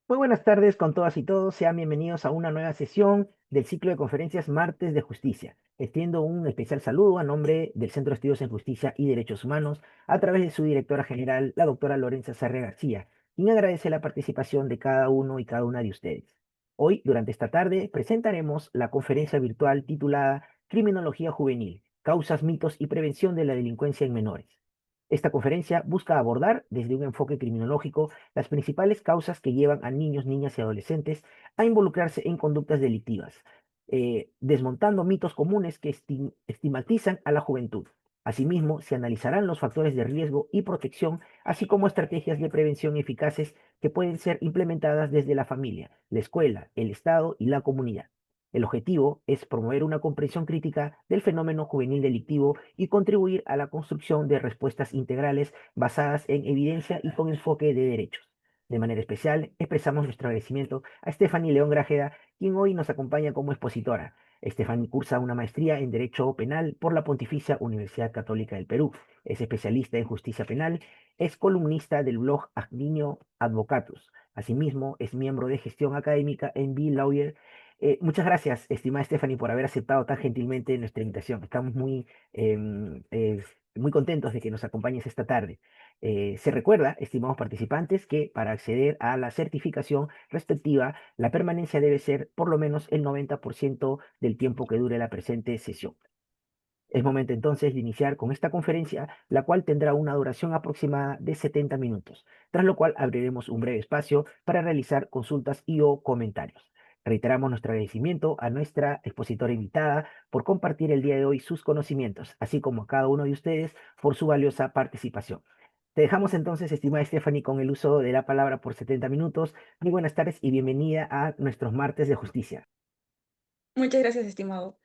Muy buenas tardes con todas y todos. Sean bienvenidos a una nueva sesión del ciclo de conferencias Martes de Justicia. Extiendo un especial saludo a nombre del Centro de Estudios en Justicia y Derechos Humanos a través de su directora general, la doctora Lorenza Sarre García, quien agradece la participación de cada uno y cada una de ustedes. Hoy, durante esta tarde, presentaremos la conferencia virtual titulada Criminología Juvenil, Causas, Mitos y Prevención de la Delincuencia en Menores. Esta conferencia busca abordar desde un enfoque criminológico las principales causas que llevan a niños, niñas y adolescentes a involucrarse en conductas delictivas, desmontando mitos comunes que estigmatizan a la juventud. Asimismo, se analizarán los factores de riesgo y protección, así como estrategias de prevención eficaces que pueden ser implementadas desde la familia, la escuela, el Estado y la comunidad. El objetivo es promover una comprensión crítica del fenómeno juvenil delictivo y contribuir a la construcción de respuestas integrales basadas en evidencia y con enfoque de derechos. De manera especial, expresamos nuestro agradecimiento a Stephanie León Grajeda, quien hoy nos acompaña como expositora. Stephanie cursa una maestría en Derecho Penal por la Pontificia Universidad Católica del Perú. Es especialista en justicia penal, es columnista del blog Agniño Advocatus. Asimismo, es miembro de gestión académica en B-Lawyer. Muchas gracias, estimada Stephanie, por haber aceptado tan gentilmente nuestra invitación. Estamos muy contentos de que nos acompañes esta tarde. Se recuerda, estimados participantes, que para acceder a la certificación respectiva, la permanencia debe ser por lo menos el 90% del tiempo que dure la presente sesión. Es momento entonces de iniciar con esta conferencia, la cual tendrá una duración aproximada de 70 minutos, tras lo cual abriremos un breve espacio para realizar consultas y o comentarios. Reiteramos nuestro agradecimiento a nuestra expositora invitada por compartir el día de hoy sus conocimientos, así como a cada uno de ustedes por su valiosa participación. Te dejamos entonces, estimada Stephanie, con el uso de la palabra por 70 minutos. Muy buenas tardes y bienvenida a nuestros martes de justicia. Muchas gracias, estimado.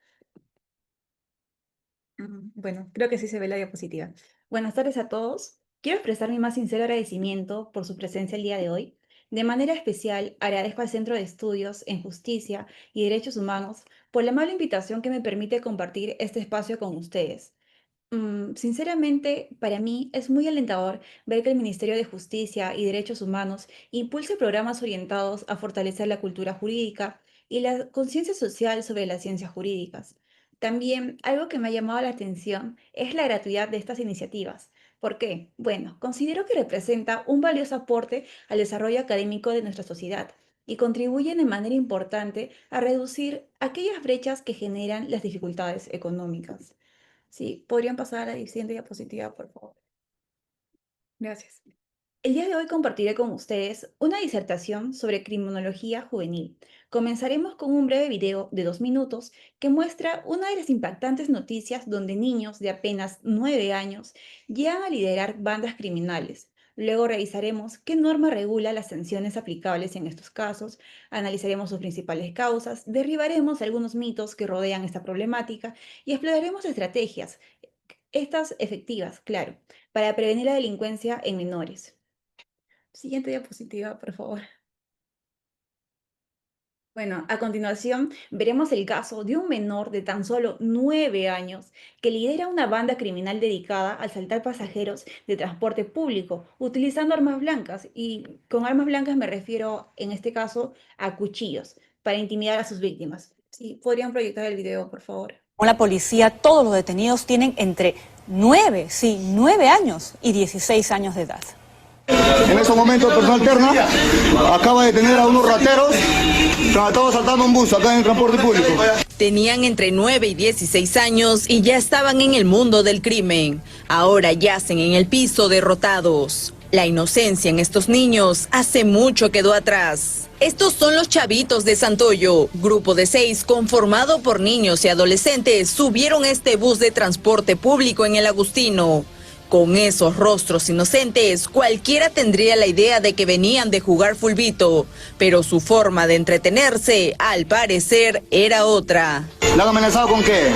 Bueno, creo que sí se ve la diapositiva. Buenas tardes a todos. Quiero expresar mi más sincero agradecimiento por su presencia el día de hoy. De manera especial, agradezco al Centro de Estudios en Justicia y Derechos Humanos por la amable invitación que me permite compartir este espacio con ustedes. Sinceramente, para mí es muy alentador ver que el Ministerio de Justicia y Derechos Humanos impulse programas orientados a fortalecer la cultura jurídica y la conciencia social sobre las ciencias jurídicas. También algo que me ha llamado la atención es la gratuidad de estas iniciativas. ¿Por qué? Bueno, considero que representa un valioso aporte al desarrollo académico de nuestra sociedad y contribuyen de manera importante a reducir aquellas brechas que generan las dificultades económicas. Sí, podrían pasar a la siguiente diapositiva, por favor. Gracias. El día de hoy compartiré con ustedes una disertación sobre criminología juvenil. Comenzaremos con un breve video de 2 minutos que muestra una de las impactantes noticias donde niños de apenas 9 años llegan a liderar bandas criminales. Luego revisaremos qué norma regula las sanciones aplicables en estos casos, analizaremos sus principales causas, derribaremos algunos mitos que rodean esta problemática y exploraremos estrategias, estas efectivas, claro, para prevenir la delincuencia en menores. Siguiente diapositiva, por favor. Bueno, a continuación veremos el caso de un menor de tan solo 9 años que lidera una banda criminal dedicada al asaltar pasajeros de transporte público utilizando armas blancas. Y con armas blancas me refiero en este caso a cuchillos para intimidar a sus víctimas. Sí, podrían proyectar el video, por favor. Con la policía, todos los detenidos tienen entre 9 años y 16 años de edad. En estos momentos, personal alterna acaba de detener a unos rateros que estaban asaltando un bus acá en el transporte público. Tenían entre 9 y 16 años y ya estaban en el mundo del crimen. Ahora yacen en el piso derrotados. La inocencia en estos niños hace mucho quedó atrás. Estos son los Chavitos de Santoyo, grupo de 6 conformado por niños y adolescentes, subieron este bus de transporte público en el Agustino. Con esos rostros inocentes, cualquiera tendría la idea de que venían de jugar fulbito, pero su forma de entretenerse, al parecer, era otra. ¿Le han amenazado con qué?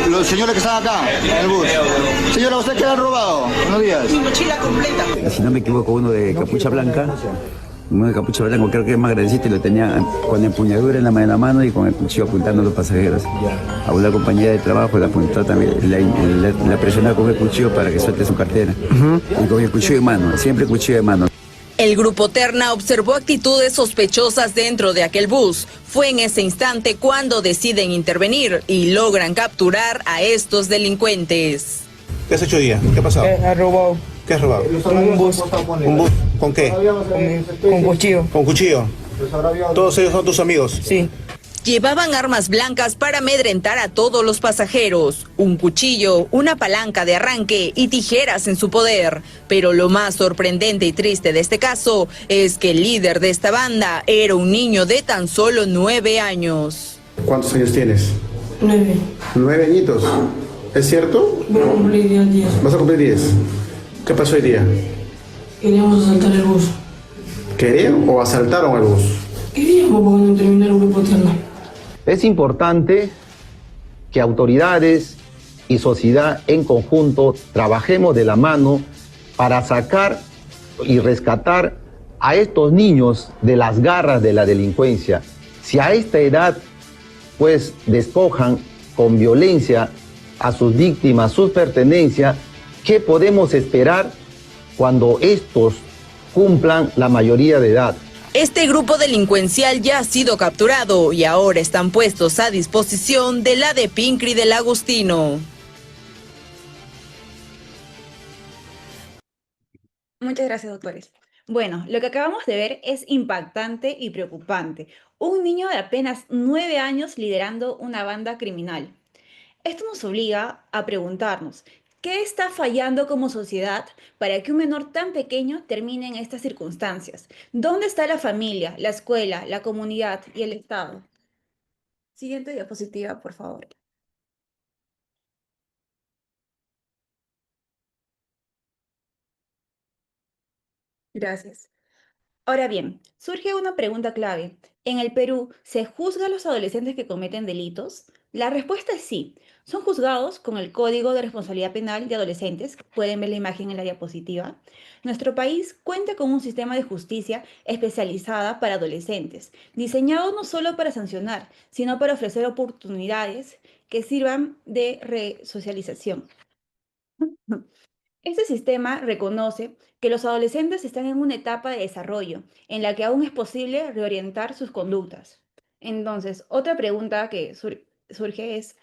Los señores que están acá, en el bus. Señora, ¿usted qué le han robado? Buenos días. Mi mochila completa. Si no me equivoco, uno de capucha blanca. Uno de capucha blanca, creo que es más grandecito, y lo tenía con la empuñadura en la mano y con el cuchillo apuntando a los pasajeros. A una compañía de trabajo la apuntó también, la presionó con el cuchillo para que suelte su cartera. Y con el cuchillo de mano, siempre cuchillo de mano. El grupo Terna observó actitudes sospechosas dentro de aquel bus. Fue en ese instante cuando deciden intervenir y logran capturar a estos delincuentes. ¿Qué has hecho hoy día? ¿Qué ha pasado? Ha robado ¿Qué has robado? un bus ¿Un bus? ¿Con qué? con cuchillo. ¿Con cuchillo? ¿Todos ellos son tus amigos? Sí. Llevaban armas blancas para amedrentar a todos los pasajeros, un cuchillo, una palanca de arranque y tijeras en su poder. Pero lo más sorprendente y triste de este caso es que el líder de esta banda era un niño de tan solo 9 años. ¿Cuántos años tienes? 9. 9 añitos. ¿Es cierto? Voy a cumplir ya 10. ¿Vas a cumplir 10? ¿Qué pasó hoy día? Queríamos asaltar el bus. ¿Querían o asaltaron al bus? Queríamos porque no terminó el grupo Terna. Es importante que autoridades y sociedad en conjunto trabajemos de la mano para sacar y rescatar a estos niños de las garras de la delincuencia. Si a esta edad pues despojan con violencia a sus víctimas, sus pertenencias, ¿qué podemos esperar cuando estos cumplan la mayoría de edad? Este grupo delincuencial ya ha sido capturado y ahora están puestos a disposición de la de Pincri del Agustino. Muchas gracias, doctores. Bueno, lo que acabamos de ver es impactante y preocupante. Un niño de apenas 9 años liderando una banda criminal. Esto nos obliga a preguntarnos, ¿qué está fallando como sociedad para que un menor tan pequeño termine en estas circunstancias? ¿Dónde está la familia, la escuela, la comunidad y el Estado? Siguiente diapositiva, por favor. Gracias. Ahora bien, surge una pregunta clave. ¿En el Perú se juzga a los adolescentes que cometen delitos? La respuesta es sí. Son juzgados con el Código de Responsabilidad Penal de Adolescentes. Pueden ver la imagen en la diapositiva. Nuestro país cuenta con un sistema de justicia especializada para adolescentes, diseñado no solo para sancionar, sino para ofrecer oportunidades que sirvan de resocialización. Este sistema reconoce que los adolescentes están en una etapa de desarrollo en la que aún es posible reorientar sus conductas. Entonces, otra pregunta que surge es,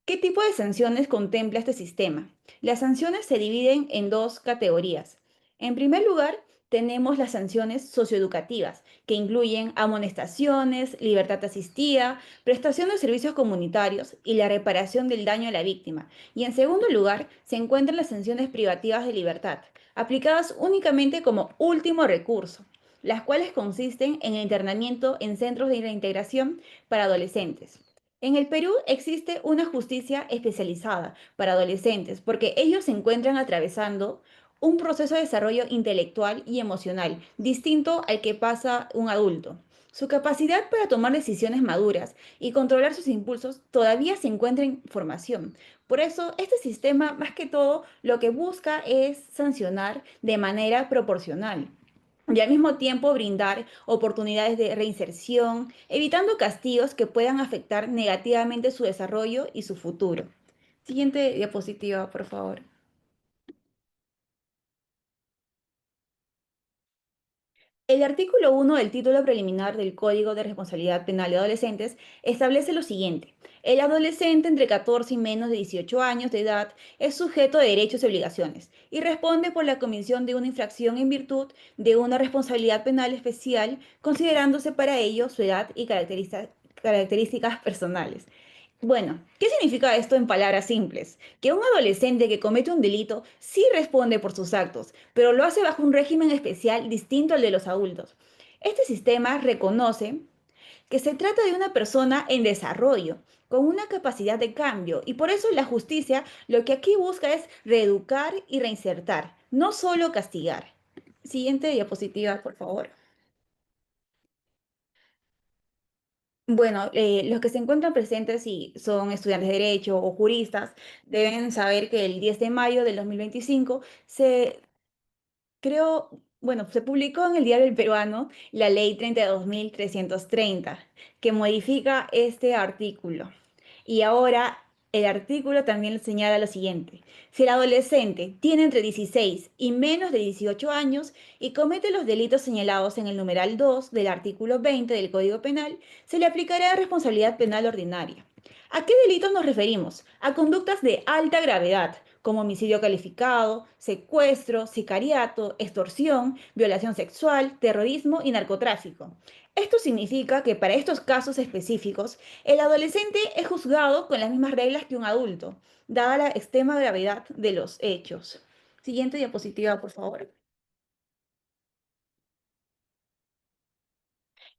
¿qué tipo de sanciones contempla este sistema? Las sanciones se dividen en dos categorías. En primer lugar, tenemos las sanciones socioeducativas, que incluyen amonestaciones, libertad asistida, prestación de servicios comunitarios y la reparación del daño a la víctima. Y en segundo lugar, se encuentran las sanciones privativas de libertad, aplicadas únicamente como último recurso, las cuales consisten en el internamiento en centros de reintegración para adolescentes. En el Perú existe una justicia especializada para adolescentes porque ellos se encuentran atravesando un proceso de desarrollo intelectual y emocional distinto al que pasa un adulto. Su capacidad para tomar decisiones maduras y controlar sus impulsos todavía se encuentra en formación. Por eso, este sistema, más que todo, lo que busca es sancionar de manera proporcional y al mismo tiempo brindar oportunidades de reinserción, evitando castigos que puedan afectar negativamente su desarrollo y su futuro. Siguiente diapositiva, por favor. El artículo 1 del título preliminar del Código de Responsabilidad Penal de Adolescentes establece lo siguiente. El adolescente entre 14 y menos de 18 años de edad es sujeto de derechos y obligaciones y responde por la comisión de una infracción en virtud de una responsabilidad penal especial, considerándose para ello su edad y características personales. Bueno, ¿qué significa esto en palabras simples? Que un adolescente que comete un delito sí responde por sus actos, pero lo hace bajo un régimen especial distinto al de los adultos. Este sistema reconoce que se trata de una persona en desarrollo, con una capacidad de cambio, y por eso la justicia lo que aquí busca es reeducar y reinsertar, no solo castigar. Siguiente diapositiva, por favor. Bueno, los que se encuentran presentes y son estudiantes de Derecho o juristas deben saber que el 10 de mayo del 2025 se publicó en el Diario del Peruano la Ley 32.330, que modifica este artículo. Y ahora El artículo también señala lo siguiente: si el adolescente tiene entre 16 y menos de 18 años y comete los delitos señalados en el numeral 2 del artículo 20 del Código Penal, se le aplicará responsabilidad penal ordinaria. ¿A qué delitos nos referimos? A conductas de alta gravedad, como homicidio calificado, secuestro, sicariato, extorsión, violación sexual, terrorismo y narcotráfico. Esto significa que para estos casos específicos, el adolescente es juzgado con las mismas reglas que un adulto, dada la extrema gravedad de los hechos. Siguiente diapositiva, por favor.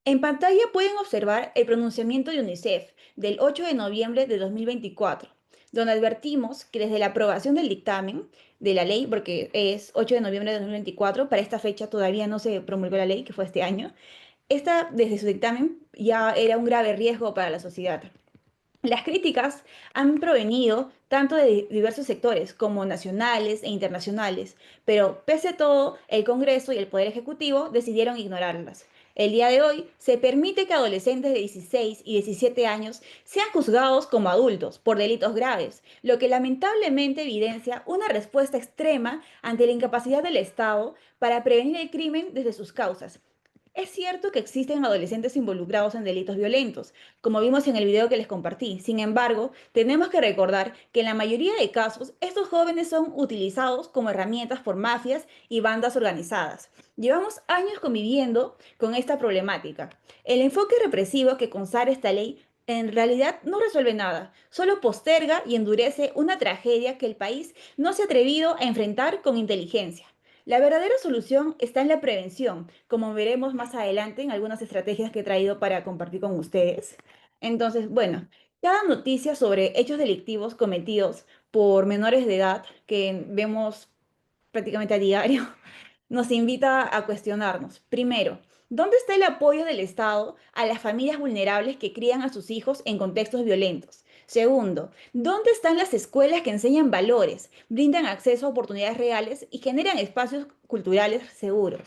En pantalla pueden observar el pronunciamiento de UNICEF del 8 de noviembre de 2024, donde advertimos que desde la aprobación del dictamen de la ley, porque es 8 de noviembre de 2024, para esta fecha todavía no se promulgó la ley, que fue este año, esta desde su dictamen ya era un grave riesgo para la sociedad. Las críticas han provenido tanto de diversos sectores como nacionales e internacionales, pero pese a todo, el Congreso y el Poder Ejecutivo decidieron ignorarlas. El día de hoy se permite que adolescentes de 16 y 17 años sean juzgados como adultos por delitos graves, lo que lamentablemente evidencia una respuesta extrema ante la incapacidad del Estado para prevenir el crimen desde sus causas. Es cierto que existen adolescentes involucrados en delitos violentos, como vimos en el video que les compartí. Sin embargo, tenemos que recordar que en la mayoría de casos, estos jóvenes son utilizados como herramientas por mafias y bandas organizadas. Llevamos años conviviendo con esta problemática. El enfoque represivo que consagra esta ley en realidad no resuelve nada, solo posterga y endurece una tragedia que el país no se ha atrevido a enfrentar con inteligencia. La verdadera solución está en la prevención, como veremos más adelante en algunas estrategias que he traído para compartir con ustedes. Entonces, bueno, cada noticia sobre hechos delictivos cometidos por menores de edad, que vemos prácticamente a diario, nos invita a cuestionarnos. Primero, ¿dónde está el apoyo del Estado a las familias vulnerables que crían a sus hijos en contextos violentos? Segundo, ¿dónde están las escuelas que enseñan valores, brindan acceso a oportunidades reales y generan espacios culturales seguros?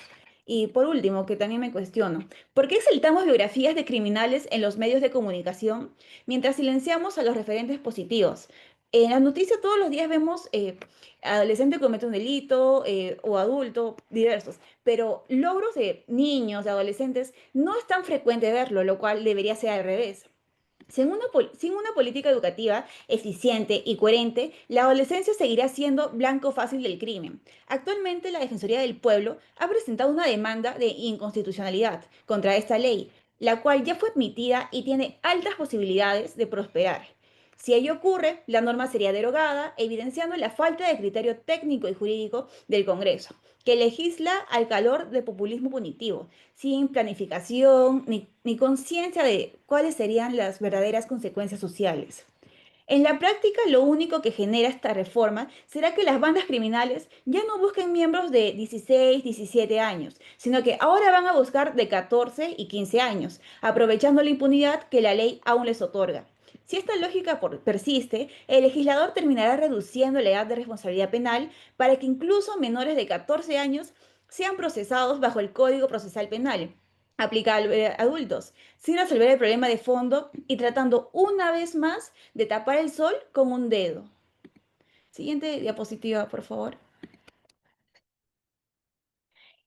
Y por último, que también me cuestiono, ¿por qué exaltamos biografías de criminales en los medios de comunicación mientras silenciamos a los referentes positivos? En las noticias todos los días vemos adolescente comete un delito o adulto, diversos, pero logros de niños, de adolescentes, no es tan frecuente verlo, lo cual debería ser al revés. Sin una política educativa eficiente y coherente, la adolescencia seguirá siendo blanco fácil del crimen. Actualmente, la Defensoría del Pueblo ha presentado una demanda de inconstitucionalidad contra esta ley, la cual ya fue admitida y tiene altas posibilidades de prosperar. Si ello ocurre, la norma sería derogada, evidenciando la falta de criterio técnico y jurídico del Congreso, que legisla al calor del populismo punitivo, sin planificación ni conciencia de cuáles serían las verdaderas consecuencias sociales. En la práctica, lo único que genera esta reforma será que las bandas criminales ya no busquen miembros de 16, 17 años, sino que ahora van a buscar de 14 y 15 años, aprovechando la impunidad que la ley aún les otorga. Si esta lógica persiste, el legislador terminará reduciendo la edad de responsabilidad penal para que incluso menores de 14 años sean procesados bajo el Código Procesal Penal, aplicable a adultos, sin resolver el problema de fondo y tratando una vez más de tapar el sol con un dedo. Siguiente diapositiva, por favor.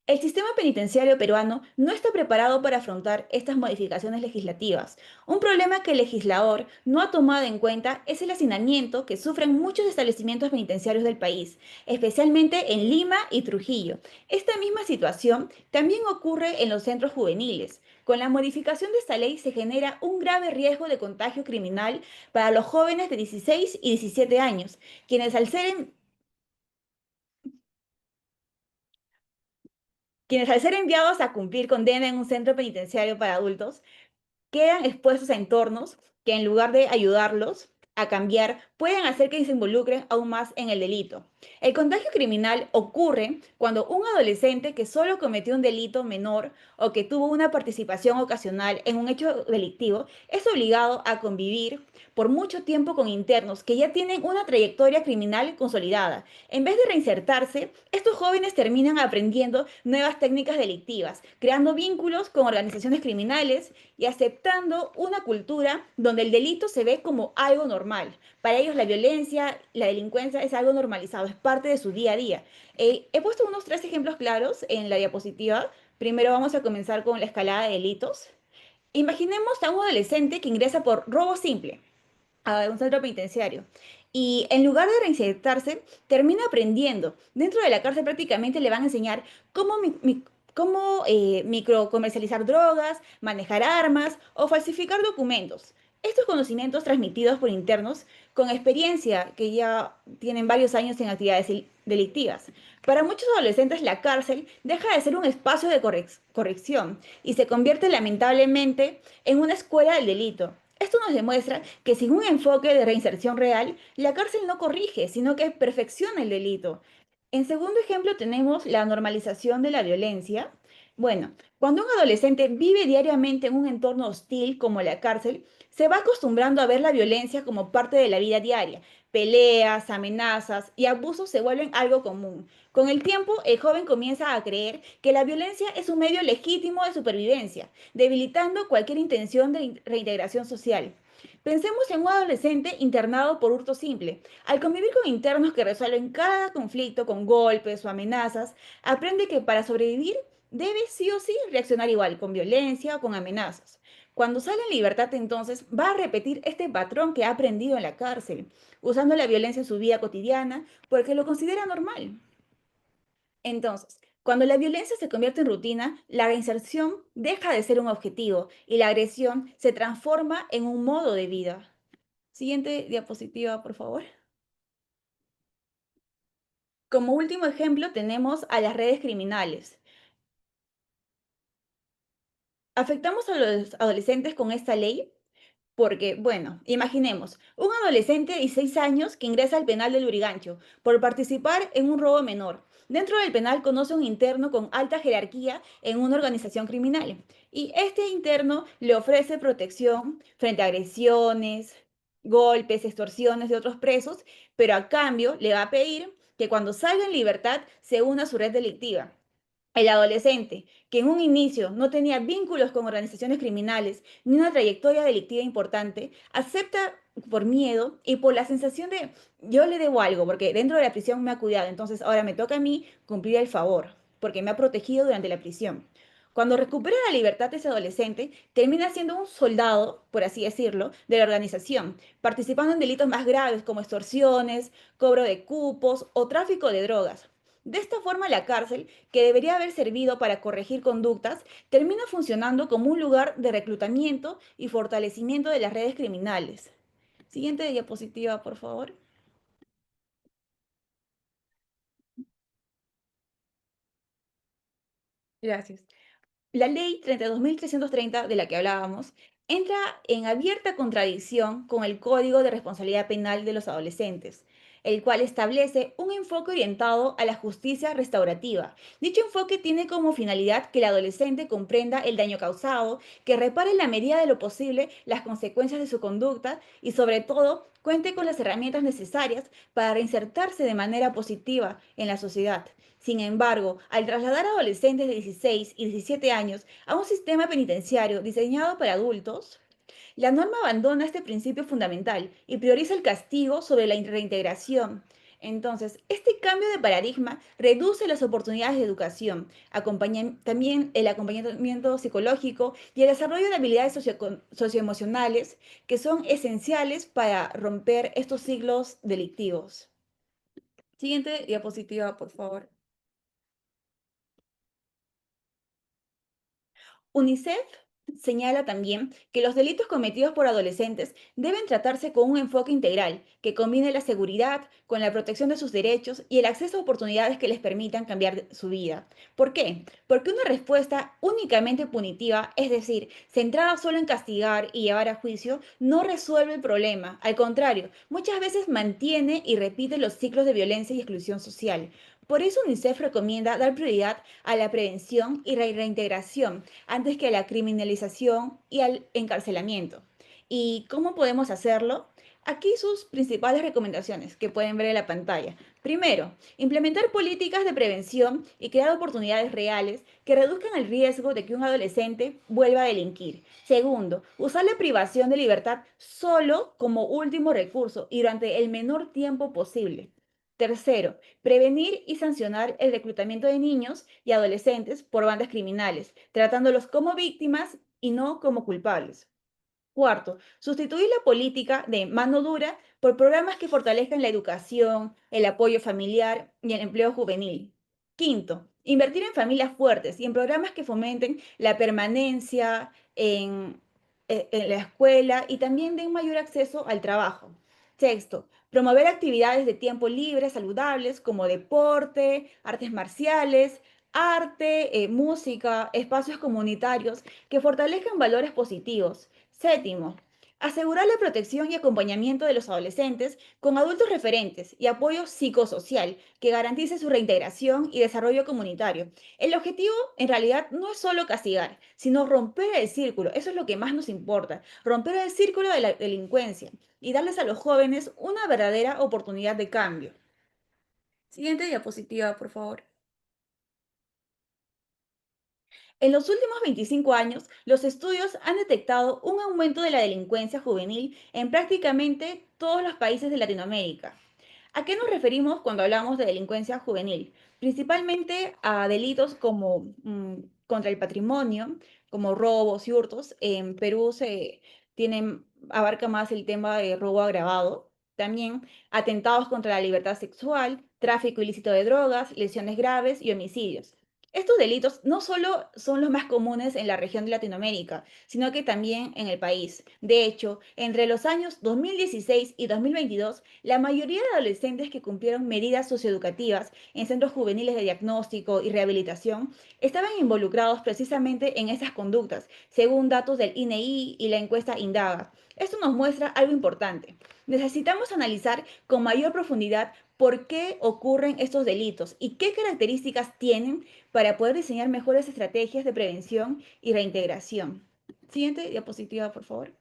El sistema penitenciario peruano no está preparado para afrontar estas modificaciones legislativas. Un problema que el legislador no ha tomado en cuenta es el hacinamiento que sufren muchos establecimientos penitenciarios del país, especialmente en Lima y Trujillo. Esta misma situación también ocurre en los centros juveniles. Con la modificación de esta ley se genera un grave riesgo de contagio criminal para los jóvenes de 16 y 17 años, quienes al ser enviados a cumplir condena en un centro penitenciario para adultos, quedan expuestos a entornos que en lugar de ayudarlos a cambiar, pueden hacer que se involucren aún más en el delito. El contagio criminal ocurre cuando un adolescente que solo cometió un delito menor o que tuvo una participación ocasional en un hecho delictivo es obligado a convivir por mucho tiempo con internos que ya tienen una trayectoria criminal consolidada. En vez de reinsertarse, estos jóvenes terminan aprendiendo nuevas técnicas delictivas, creando vínculos con organizaciones criminales y aceptando una cultura donde el delito se ve como algo normal. Para ellos ellos la violencia, la delincuencia es algo normalizado, es parte de su día a día. He puesto unos 3 ejemplos claros en la diapositiva. Primero vamos a comenzar con la escalada de delitos. Imaginemos a un adolescente que ingresa por robo simple a un centro penitenciario. Y en lugar de reinsertarse, termina aprendiendo. Dentro de la cárcel prácticamente le van a enseñar cómo microcomercializar drogas, manejar armas o falsificar documentos. Estos conocimientos transmitidos por internos con experiencia que ya tienen varios años en actividades delictivas. Para muchos adolescentes la cárcel deja de ser un espacio de corrección y se convierte lamentablemente en una escuela del delito. Esto nos demuestra que sin un enfoque de reinserción real, la cárcel no corrige, sino que perfecciona el delito. En segundo ejemplo tenemos la normalización de la violencia. Bueno, cuando un adolescente vive diariamente en un entorno hostil como la cárcel, se va acostumbrando a ver la violencia como parte de la vida diaria. Peleas, amenazas y abusos se vuelven algo común. Con el tiempo, el joven comienza a creer que la violencia es un medio legítimo de supervivencia, debilitando cualquier intención de reintegración social. Pensemos en un adolescente internado por hurto simple. Al convivir con internos que resuelven cada conflicto con golpes o amenazas, aprende que para sobrevivir debe sí o sí reaccionar igual, con violencia o con amenazas. Cuando sale en libertad, entonces, va a repetir este patrón que ha aprendido en la cárcel, usando la violencia en su vida cotidiana porque lo considera normal. Entonces, cuando la violencia se convierte en rutina, la reinserción deja de ser un objetivo y la agresión se transforma en un modo de vida. Siguiente diapositiva, por favor. Como último ejemplo tenemos a las redes criminales. ¿Afectamos a los adolescentes con esta ley? Porque, bueno, imaginemos, un adolescente de 16 años que ingresa al penal de Lurigancho por participar en un robo menor. Dentro del penal conoce a un interno con alta jerarquía en una organización criminal. Y este interno le ofrece protección frente a agresiones, golpes, extorsiones de otros presos, pero a cambio le va a pedir que cuando salga en libertad se una a su red delictiva. El adolescente, que en un inicio no tenía vínculos con organizaciones criminales ni una trayectoria delictiva importante, acepta por miedo y por la sensación de yo le debo algo, porque dentro de la prisión me ha cuidado, entonces ahora me toca a mí cumplir el favor, porque me ha protegido durante la prisión. Cuando recupera la libertad ese adolescente, termina siendo un soldado, por así decirlo, de la organización, participando en delitos más graves como extorsiones, cobro de cupos o tráfico de drogas. De esta forma, la cárcel, que debería haber servido para corregir conductas, termina funcionando como un lugar de reclutamiento y fortalecimiento de las redes criminales. Siguiente diapositiva, por favor. Gracias. La ley 32.330 de la que hablábamos entra en abierta contradicción con el Código de Responsabilidad Penal de los Adolescentes, el cual establece un enfoque orientado a la justicia restaurativa. Dicho enfoque tiene como finalidad que el adolescente comprenda el daño causado, que repare en la medida de lo posible las consecuencias de su conducta y sobre todo cuente con las herramientas necesarias para reinsertarse de manera positiva en la sociedad. Sin embargo, al trasladar a adolescentes de 16 y 17 años a un sistema penitenciario diseñado para adultos, la norma abandona este principio fundamental y prioriza el castigo sobre la reintegración. Entonces, este cambio de paradigma reduce las oportunidades de educación, también el acompañamiento psicológico y el desarrollo de habilidades socioemocionales que son esenciales para romper estos ciclos delictivos. Siguiente diapositiva, por favor. UNICEF señala también que los delitos cometidos por adolescentes deben tratarse con un enfoque integral que combine la seguridad con la protección de sus derechos y el acceso a oportunidades que les permitan cambiar su vida. ¿Por qué? Porque una respuesta únicamente punitiva, es decir, centrada solo en castigar y llevar a juicio, no resuelve el problema. Al contrario, muchas veces mantiene y repite los ciclos de violencia y exclusión social. Por eso UNICEF recomienda dar prioridad a la prevención y reintegración antes que a la criminalización y al encarcelamiento. ¿Y cómo podemos hacerlo? Aquí sus principales recomendaciones que pueden ver en la pantalla. Primero, implementar políticas de prevención y crear oportunidades reales que reduzcan el riesgo de que un adolescente vuelva a delinquir. Segundo, usar la privación de libertad solo como último recurso y durante el menor tiempo posible. Tercero, prevenir y sancionar el reclutamiento de niños y adolescentes por bandas criminales, tratándolos como víctimas y no como culpables. Cuarto, sustituir la política de mano dura por programas que fortalezcan la educación, el apoyo familiar y el empleo juvenil. Quinto, invertir en familias fuertes y en programas que fomenten la permanencia en la escuela y también den mayor acceso al trabajo. Sexto, promover actividades de tiempo libre saludables como deporte, artes marciales, arte, música, espacios comunitarios que fortalezcan valores positivos. Séptimo, asegurar la protección y acompañamiento de los adolescentes con adultos referentes y apoyo psicosocial que garantice su reintegración y desarrollo comunitario. El objetivo en realidad no es solo castigar, sino romper el círculo. Eso es lo que más nos importa, romper el círculo de la delincuencia y darles a los jóvenes una verdadera oportunidad de cambio. Siguiente diapositiva, por favor. En los últimos 25 años, los estudios han detectado un aumento de la delincuencia juvenil en prácticamente todos los países de Latinoamérica. ¿A qué nos referimos cuando hablamos de delincuencia juvenil? Principalmente a delitos como contra el patrimonio, como robos y hurtos. En Perú abarca más el tema de robo agravado. También atentados contra la libertad sexual, tráfico ilícito de drogas, lesiones graves y homicidios. Estos delitos no solo son los más comunes en la región de Latinoamérica, sino que también en el país. De hecho, entre los años 2016 y 2022, la mayoría de adolescentes que cumplieron medidas socioeducativas en centros juveniles de diagnóstico y rehabilitación estaban involucrados precisamente en esas conductas, según datos del INEI y la encuesta Indaga. Esto nos muestra algo importante. Necesitamos analizar con mayor profundidad por qué ocurren estos delitos y qué características tienen para poder diseñar mejores estrategias de prevención y reintegración. Siguiente diapositiva, por favor.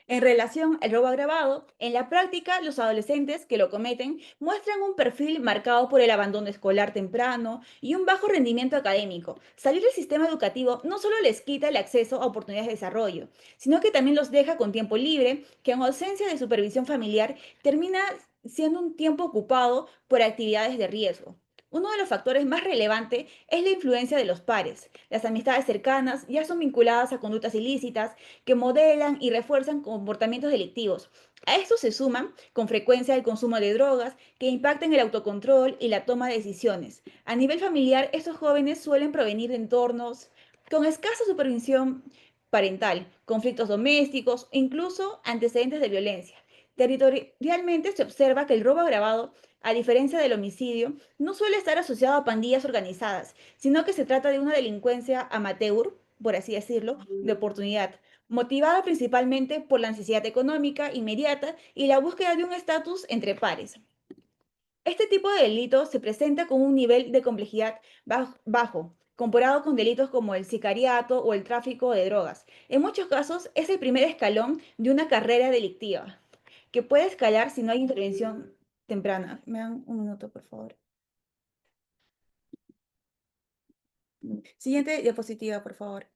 En relación al robo agravado, en la práctica los adolescentes que lo cometen muestran un perfil marcado por el abandono escolar temprano y un bajo rendimiento académico. Salir del sistema educativo no solo les quita el acceso a oportunidades de desarrollo, sino que también los deja con tiempo libre, que en ausencia de supervisión familiar termina siendo un tiempo ocupado por actividades de riesgo. Uno de los factores más relevantes es la influencia de los pares. Las amistades cercanas ya son vinculadas a conductas ilícitas que modelan y refuerzan comportamientos delictivos. A esto se suman con frecuencia el consumo de drogas que impactan el autocontrol y la toma de decisiones. A nivel familiar, estos jóvenes suelen provenir de entornos con escasa supervisión parental, conflictos domésticos e incluso antecedentes de violencia. Territorialmente se observa que el robo agravado, a diferencia del homicidio, no suele estar asociado a pandillas organizadas, sino que se trata de una delincuencia amateur, por así decirlo, de oportunidad, motivada principalmente por la necesidad económica inmediata y la búsqueda de un estatus entre pares. Este tipo de delito se presenta con un nivel de complejidad bajo, comparado con delitos como el sicariato o el tráfico de drogas. En muchos casos es el primer escalón de una carrera delictiva, que puede escalar si no hay intervención temprana. Me dan un minuto, por favor. Siguiente diapositiva, por favor.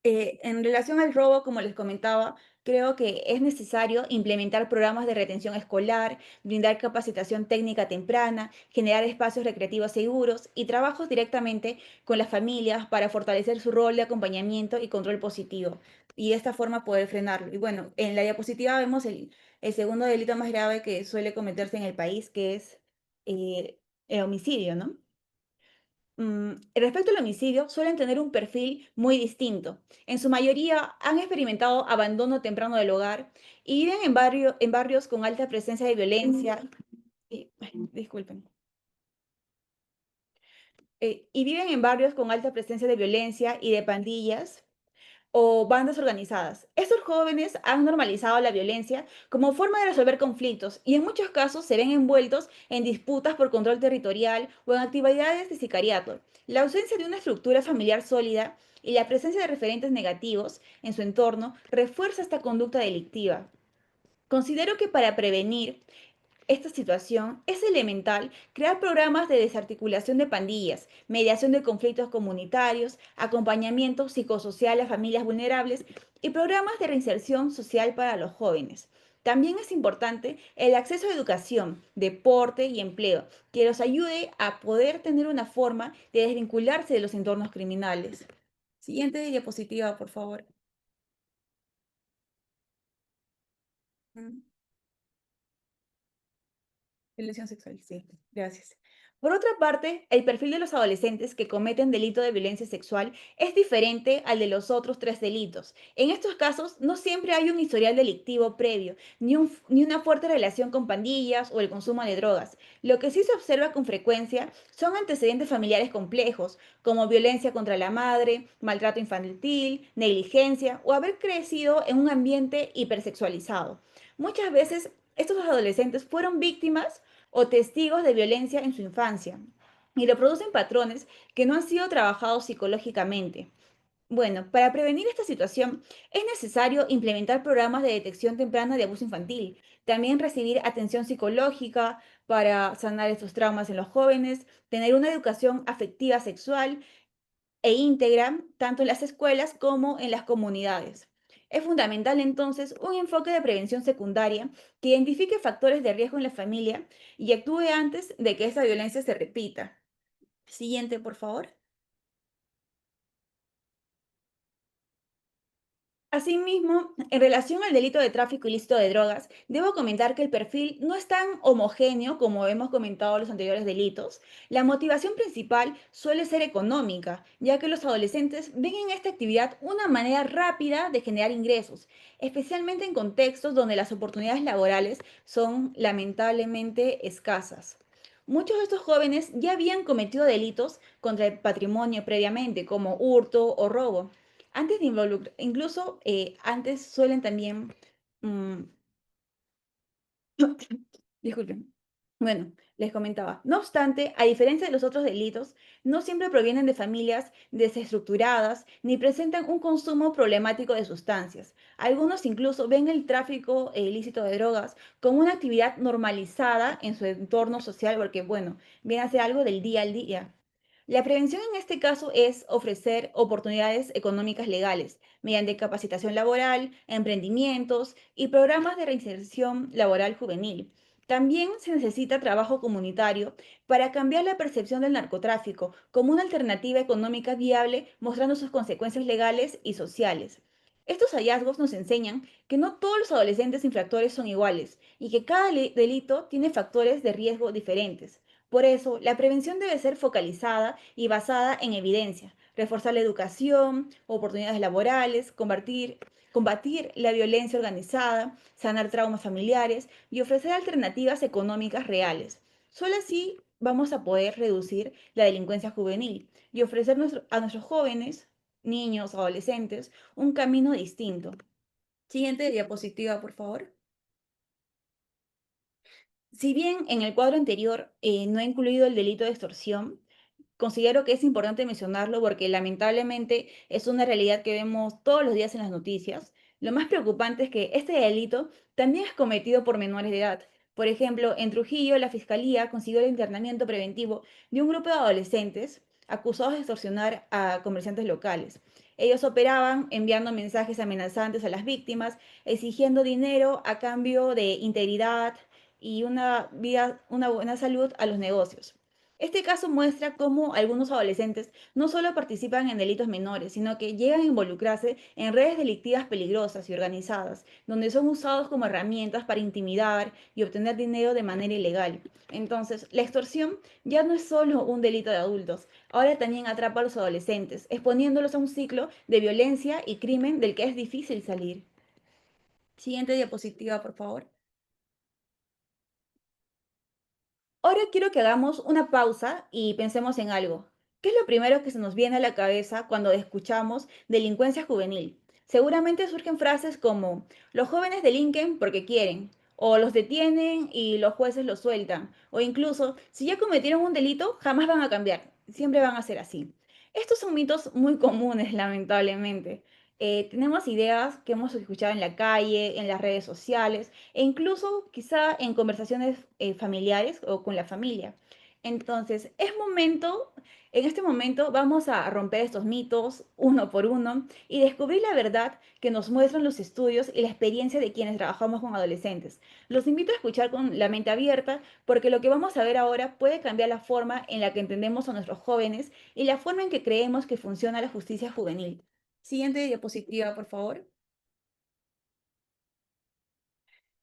En relación al robo, como les comentaba, creo que es necesario implementar programas de retención escolar, brindar capacitación técnica temprana, generar espacios recreativos seguros y trabajos directamente con las familias para fortalecer su rol de acompañamiento y control positivo. Y de esta forma poder frenarlo. Y bueno, en la diapositiva vemos el segundo delito más grave que suele cometerse en el país, que es el homicidio, ¿no? Respecto al homicidio, suelen tener un perfil muy distinto. En su mayoría han experimentado abandono temprano del hogar y viven en barrios con alta presencia de violencia. Disculpen. Y viven en barrios con alta presencia de violencia y de pandillas. o bandas organizadas. Estos jóvenes han normalizado la violencia como forma de resolver conflictos y en muchos casos se ven envueltos en disputas por control territorial o en actividades de sicariato. La ausencia de una estructura familiar sólida y la presencia de referentes negativos en su entorno refuerza esta conducta delictiva. Considero que para prevenir esta situación es elemental crear programas de desarticulación de pandillas, mediación de conflictos comunitarios, acompañamiento psicosocial a familias vulnerables y programas de reinserción social para los jóvenes. También es importante el acceso a educación, deporte y empleo, que los ayude a poder tener una forma de desvincularse de los entornos criminales. Siguiente diapositiva, por favor. Mm. Violación sexual, sí, gracias. Por otra parte, el perfil de los adolescentes que cometen delito de violencia sexual es diferente al de los otros tres delitos. En estos casos, no siempre hay un historial delictivo previo, ni una fuerte relación con pandillas o el consumo de drogas. Lo que sí se observa con frecuencia son antecedentes familiares complejos, como violencia contra la madre, maltrato infantil, negligencia o haber crecido en un ambiente hipersexualizado. Muchas veces, estos adolescentes fueron víctimas o testigos de violencia en su infancia y reproducen patrones que no han sido trabajados psicológicamente. Bueno, para prevenir esta situación es necesario implementar programas de detección temprana de abuso infantil, también recibir atención psicológica para sanar estos traumas en los jóvenes, tener una educación afectiva sexual e íntegra tanto en las escuelas como en las comunidades. Es fundamental entonces un enfoque de prevención secundaria que identifique factores de riesgo en la familia y actúe antes de que esa violencia se repita. Siguiente, por favor. Asimismo, en relación al delito de tráfico ilícito de drogas, debo comentar que el perfil no es tan homogéneo como hemos comentado en los anteriores delitos. La motivación principal suele ser económica, ya que los adolescentes ven en esta actividad una manera rápida de generar ingresos, especialmente en contextos donde las oportunidades laborales son lamentablemente escasas. Muchos de estos jóvenes ya habían cometido delitos contra el patrimonio previamente, como hurto o robo. Antes de involucrar, incluso antes suelen también, mm, disculpen, bueno, les comentaba, no obstante, a diferencia de los otros delitos, no siempre provienen de familias desestructuradas ni presentan un consumo problemático de sustancias. Algunos incluso ven el tráfico ilícito de drogas como una actividad normalizada en su entorno social porque, bueno, viene a ser algo del día al día. La prevención en este caso es ofrecer oportunidades económicas legales mediante capacitación laboral, emprendimientos y programas de reinserción laboral juvenil. También se necesita trabajo comunitario para cambiar la percepción del narcotráfico como una alternativa económica viable, mostrando sus consecuencias legales y sociales. Estos hallazgos nos enseñan que no todos los adolescentes infractores son iguales y que cada delito tiene factores de riesgo diferentes. Por eso, la prevención debe ser focalizada y basada en evidencia, reforzar la educación, oportunidades laborales, combatir la violencia organizada, sanar traumas familiares y ofrecer alternativas económicas reales. Solo así vamos a poder reducir la delincuencia juvenil y ofrecer a nuestros jóvenes, niños, adolescentes, un camino distinto. Siguiente diapositiva, por favor. Si bien en el cuadro anterior no he incluido el delito de extorsión, considero que es importante mencionarlo porque lamentablemente es una realidad que vemos todos los días en las noticias. Lo más preocupante es que este delito también es cometido por menores de edad. Por ejemplo, en Trujillo, la Fiscalía consiguió el internamiento preventivo de un grupo de adolescentes acusados de extorsionar a comerciantes locales. Ellos operaban enviando mensajes amenazantes a las víctimas, exigiendo dinero a cambio de integridad y una buena salud a los negocios. Este caso muestra cómo algunos adolescentes no solo participan en delitos menores, sino que llegan a involucrarse en redes delictivas peligrosas y organizadas, donde son usados como herramientas para intimidar y obtener dinero de manera ilegal. Entonces, la extorsión ya no es solo un delito de adultos, ahora también atrapa a los adolescentes, exponiéndolos a un ciclo de violencia y crimen del que es difícil salir. Siguiente diapositiva, por favor. Ahora quiero que hagamos una pausa y pensemos en algo. ¿Qué es lo primero que se nos viene a la cabeza cuando escuchamos delincuencia juvenil? Seguramente surgen frases como los jóvenes delinquen porque quieren, o los detienen y los jueces los sueltan, o incluso si ya cometieron un delito, jamás van a cambiar, siempre van a ser así. Estos son mitos muy comunes, lamentablemente. Tenemos ideas que hemos escuchado en la calle, en las redes sociales e incluso quizá en conversaciones familiares o con la familia. Entonces, en este momento vamos a romper estos mitos uno por uno y descubrir la verdad que nos muestran los estudios y la experiencia de quienes trabajamos con adolescentes. Los invito a escuchar con la mente abierta porque lo que vamos a ver ahora puede cambiar la forma en la que entendemos a nuestros jóvenes y la forma en que creemos que funciona la justicia juvenil. Siguiente diapositiva, por favor.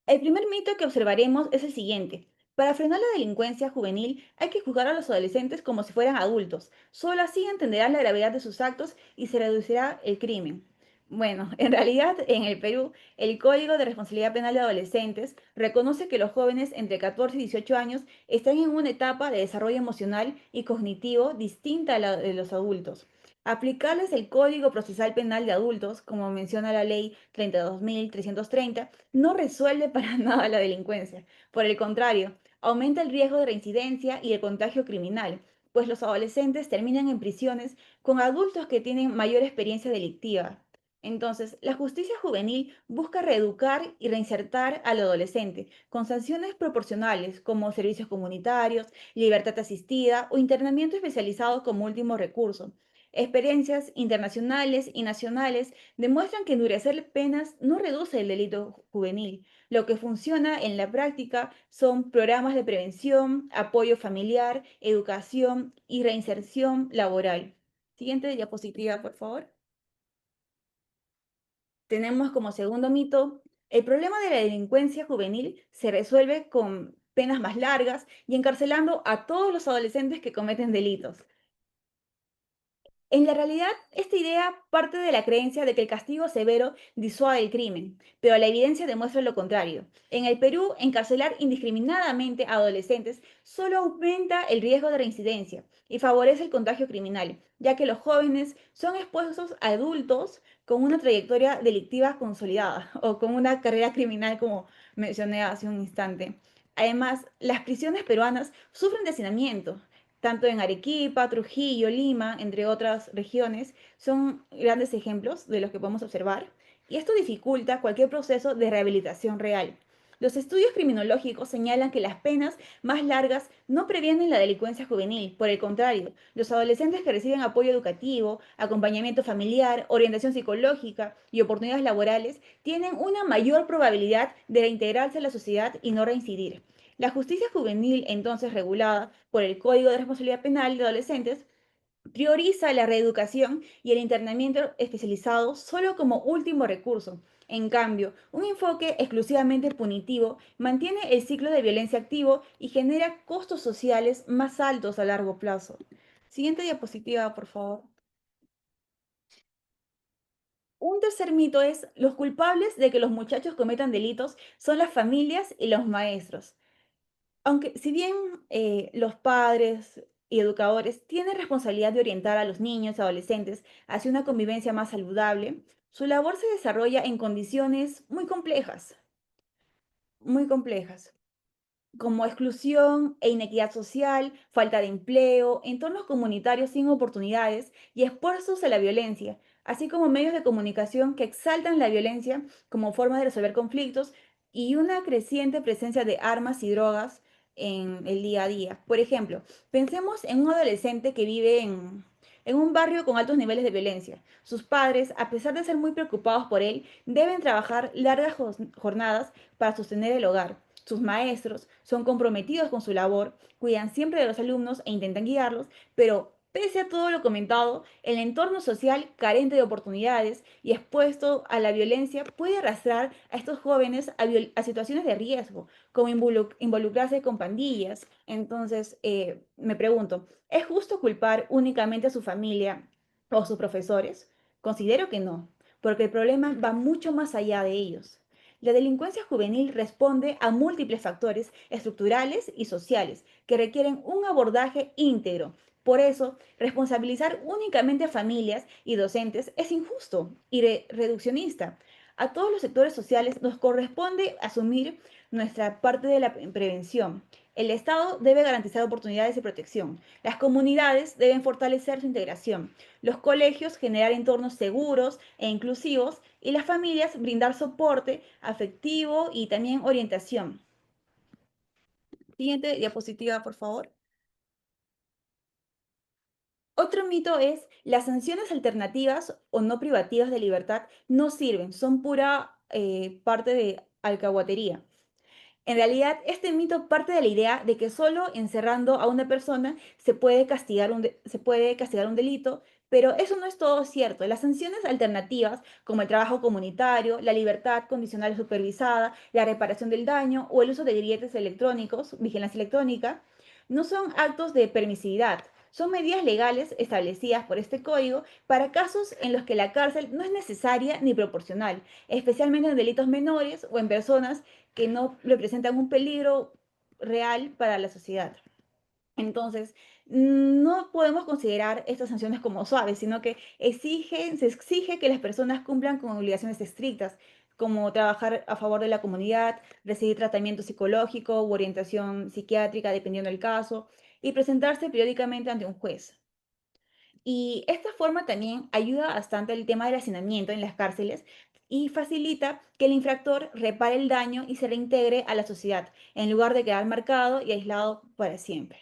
El primer mito que observaremos es el siguiente. Para frenar la delincuencia juvenil hay que juzgar a los adolescentes como si fueran adultos. Solo así entenderán la gravedad de sus actos y se reducirá el crimen. Bueno, en realidad en el Perú, el Código de Responsabilidad Penal de Adolescentes reconoce que los jóvenes entre 14 y 18 años están en una etapa de desarrollo emocional y cognitivo distinta a la de los adultos. Aplicarles el Código Procesal Penal de Adultos, como menciona la Ley 32.330, no resuelve para nada la delincuencia. Por el contrario, aumenta el riesgo de reincidencia y el contagio criminal, pues los adolescentes terminan en prisiones con adultos que tienen mayor experiencia delictiva. Entonces, la justicia juvenil busca reeducar y reinsertar al adolescente con sanciones proporcionales como servicios comunitarios, libertad asistida o internamiento especializado como último recurso. Experiencias internacionales y nacionales demuestran que endurecer penas no reduce el delito juvenil. Lo que funciona en la práctica son programas de prevención, apoyo familiar, educación y reinserción laboral. Siguiente diapositiva, por favor. Tenemos como segundo mito, el problema de la delincuencia juvenil se resuelve con penas más largas y encarcelando a todos los adolescentes que cometen delitos. En la realidad, esta idea parte de la creencia de que el castigo severo disuade el crimen, pero la evidencia demuestra lo contrario. En el Perú, encarcelar indiscriminadamente a adolescentes solo aumenta el riesgo de reincidencia y favorece el contagio criminal, ya que los jóvenes son expuestos a adultos con una trayectoria delictiva consolidada o con una carrera criminal, como mencioné hace un instante. Además, las prisiones peruanas sufren de hacinamiento tanto en Arequipa, Trujillo, Lima, entre otras regiones, son grandes ejemplos de los que podemos observar, y esto dificulta cualquier proceso de rehabilitación real. Los estudios criminológicos señalan que las penas más largas no previenen la delincuencia juvenil, por el contrario, los adolescentes que reciben apoyo educativo, acompañamiento familiar, orientación psicológica y oportunidades laborales tienen una mayor probabilidad de reintegrarse a la sociedad y no reincidir. La justicia juvenil, entonces regulada por el Código de Responsabilidad Penal de Adolescentes, prioriza la reeducación y el internamiento especializado solo como último recurso. En cambio, un enfoque exclusivamente punitivo mantiene el ciclo de violencia activo y genera costos sociales más altos a largo plazo. Siguiente diapositiva, por favor. Un tercer mito es, los culpables de que los muchachos cometan delitos son las familias y los maestros. Aunque si bien los padres y educadores tienen responsabilidad de orientar a los niños y adolescentes hacia una convivencia más saludable, su labor se desarrolla en condiciones muy complejas como exclusión e inequidad social, falta de empleo, entornos comunitarios sin oportunidades y esfuerzos a la violencia, así como medios de comunicación que exaltan la violencia como forma de resolver conflictos y una creciente presencia de armas y drogas en el día a día. Por ejemplo, pensemos en un adolescente que vive en un barrio con altos niveles de violencia. Sus padres, a pesar de ser muy preocupados por él, deben trabajar largas jornadas para sostener el hogar. Sus maestros son comprometidos con su labor, cuidan siempre de los alumnos e intentan guiarlos, pero pese a todo lo comentado, el entorno social carente de oportunidades y expuesto a la violencia puede arrastrar a estos jóvenes a situaciones de riesgo, como involucrarse con pandillas. Entonces, me pregunto, ¿es justo culpar únicamente a su familia o a sus profesores? Considero que no, porque el problema va mucho más allá de ellos. La delincuencia juvenil responde a múltiples factores estructurales y sociales que requieren un abordaje íntegro, Por eso, responsabilizar únicamente a familias y docentes es injusto y reduccionista. A todos los sectores sociales nos corresponde asumir nuestra parte de la prevención. El Estado debe garantizar oportunidades de protección. Las comunidades deben fortalecer su integración. Los colegios generar entornos seguros e inclusivos y las familias brindar soporte afectivo y también orientación. Siguiente diapositiva, por favor. Otro mito es las sanciones alternativas o no privativas de libertad no sirven, son pura parte de alcahuatería. En realidad, este mito parte de la idea de que solo encerrando a una persona se puede castigar un delito, pero eso no es todo cierto. Las sanciones alternativas, como el trabajo comunitario, la libertad condicional supervisada, la reparación del daño o el uso de grilletes electrónicos, vigilancia electrónica, no son actos de permisividad. Son medidas legales establecidas por este código para casos en los que la cárcel no es necesaria ni proporcional, especialmente en delitos menores o en personas que no representan un peligro real para la sociedad. Entonces, no podemos considerar estas sanciones como suaves, sino que se exige que las personas cumplan con obligaciones estrictas, como trabajar a favor de la comunidad, recibir tratamiento psicológico u orientación psiquiátrica, dependiendo del caso, y presentarse periódicamente ante un juez. Y esta forma también ayuda bastante el tema del hacinamiento en las cárceles y facilita que el infractor repare el daño y se reintegre a la sociedad, en lugar de quedar marcado y aislado para siempre.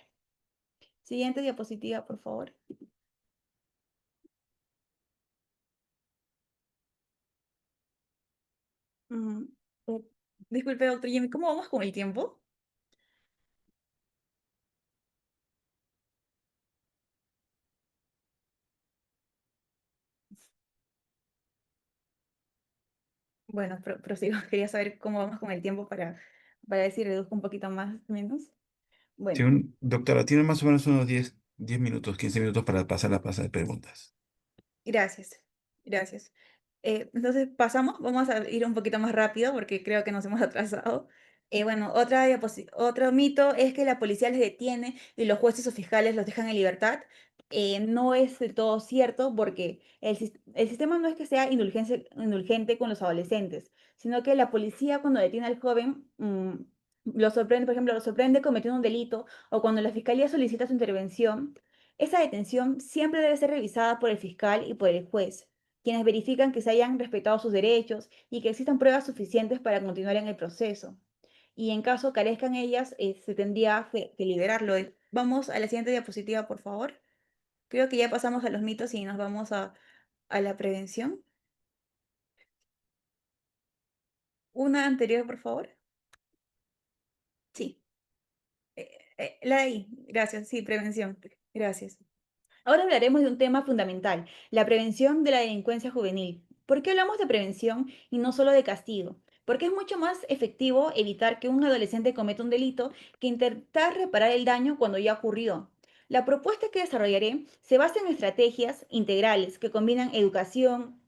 Siguiente diapositiva, por favor. Mm, eh, Disculpe, doctor Jimmy, ¿cómo vamos con el tiempo? Bueno, prosigo. Quería saber cómo vamos con el tiempo para ver si reduzco un poquito más o menos. Sí, Bueno, doctora, tiene más o menos unos 10 minutos, 15 minutos para pasar la pasada de preguntas. gracias, gracias. Entonces pasamos, vamos a ir un poquito más rápido porque creo que nos hemos atrasado. Bueno, otro mito es que la policía les detiene y los jueces o fiscales los dejan en libertad. No es del todo cierto porque el sistema no es que sea indulgente con los adolescentes, sino que la policía cuando detiene al joven lo sorprende, por ejemplo, lo sorprende cometiendo un delito o cuando la fiscalía solicita su intervención. Esa detención siempre debe ser revisada por el fiscal y por el juez, quienes verifican que se hayan respetado sus derechos y que existan pruebas suficientes para continuar en el proceso. Y en caso carezcan ellas, se tendría que liberarlo. Vamos a la siguiente diapositiva, por favor. Creo que ya pasamos a los mitos y nos vamos a la prevención. Una anterior, por favor. Sí. La de ahí. Gracias. Sí, prevención. Gracias. Ahora hablaremos de un tema fundamental, la prevención de la delincuencia juvenil. ¿Por qué hablamos de prevención y no solo de castigo? Porque es mucho más efectivo evitar que un adolescente cometa un delito que intentar reparar el daño cuando ya ocurrió. La propuesta que desarrollaré se basa en estrategias integrales que combinan educación,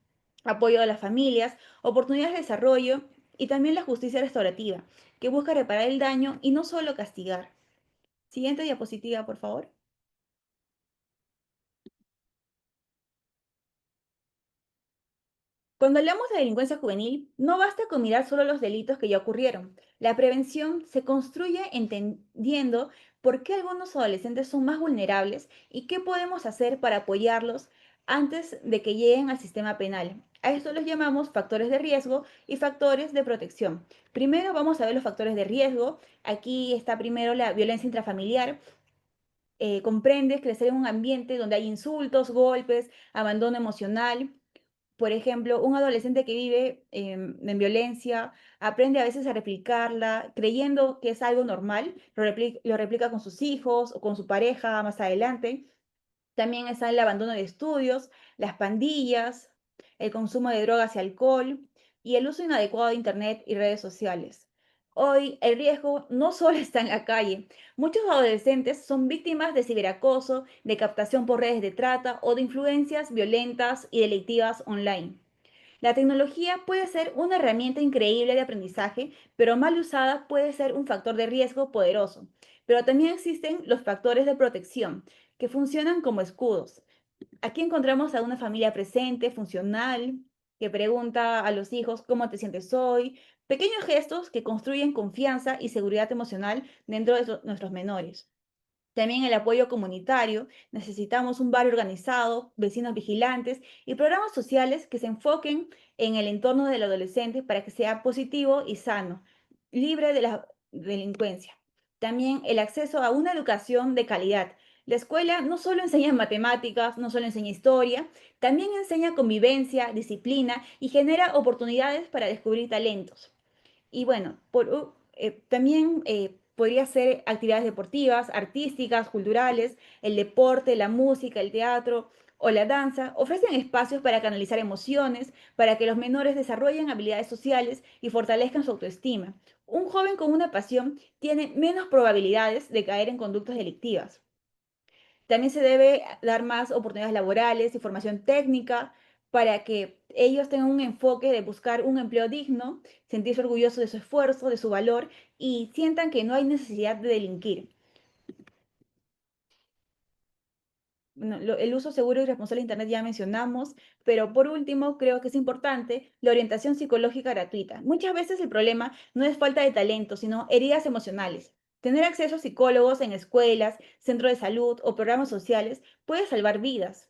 apoyo a las familias, oportunidades de desarrollo y también la justicia restaurativa, que busca reparar el daño y no solo castigar. Siguiente diapositiva, por favor. Cuando hablamos de delincuencia juvenil, no basta con mirar solo los delitos que ya ocurrieron. La prevención se construye entendiendo por qué algunos adolescentes son más vulnerables y qué podemos hacer para apoyarlos antes de que lleguen al sistema penal. A esto los llamamos factores de riesgo y factores de protección. Primero vamos a ver los factores de riesgo. Aquí está primero la violencia intrafamiliar. Comprende crecer en un ambiente donde hay insultos, golpes, abandono emocional. Por ejemplo, un adolescente que vive en violencia aprende a veces a replicarla, creyendo que es algo normal, lo replica con sus hijos o con su pareja más adelante. También está el abandono de estudios, las pandillas, el consumo de drogas y alcohol y el uso inadecuado de Internet y redes sociales. Hoy el riesgo no solo está en la calle. Muchos adolescentes son víctimas de ciberacoso, de captación por redes de trata o de influencias violentas y delictivas online. La tecnología puede ser una herramienta increíble de aprendizaje, pero mal usada puede ser un factor de riesgo poderoso. Pero también existen los factores de protección, que funcionan como escudos. Aquí encontramos a una familia presente, funcional, que pregunta a los hijos cómo te sientes hoy. Pequeños gestos que construyen confianza y seguridad emocional dentro de nuestros menores. También el apoyo comunitario. Necesitamos un barrio organizado, vecinos vigilantes y programas sociales que se enfoquen en el entorno del adolescente para que sea positivo y sano, libre de la delincuencia. También el acceso a una educación de calidad. La escuela no solo enseña matemáticas, no solo enseña historia, también enseña convivencia, disciplina y genera oportunidades para descubrir talentos. Y bueno, también podría ser actividades deportivas, artísticas, culturales, el deporte, la música, el teatro o la danza. Ofrecen espacios para canalizar emociones, para que los menores desarrollen habilidades sociales y fortalezcan su autoestima. Un joven con una pasión tiene menos probabilidades de caer en conductas delictivas. También se debe dar más oportunidades laborales y formación técnica para que ellos tengan un enfoque de buscar un empleo digno, sentirse orgullosos de su esfuerzo, de su valor y sientan que no hay necesidad de delinquir. Bueno, el uso seguro y responsable de Internet ya mencionamos, pero por último creo que es importante la orientación psicológica gratuita. Muchas veces el problema no es falta de talento, sino heridas emocionales. Tener acceso a psicólogos en escuelas, centros de salud o programas sociales puede salvar vidas.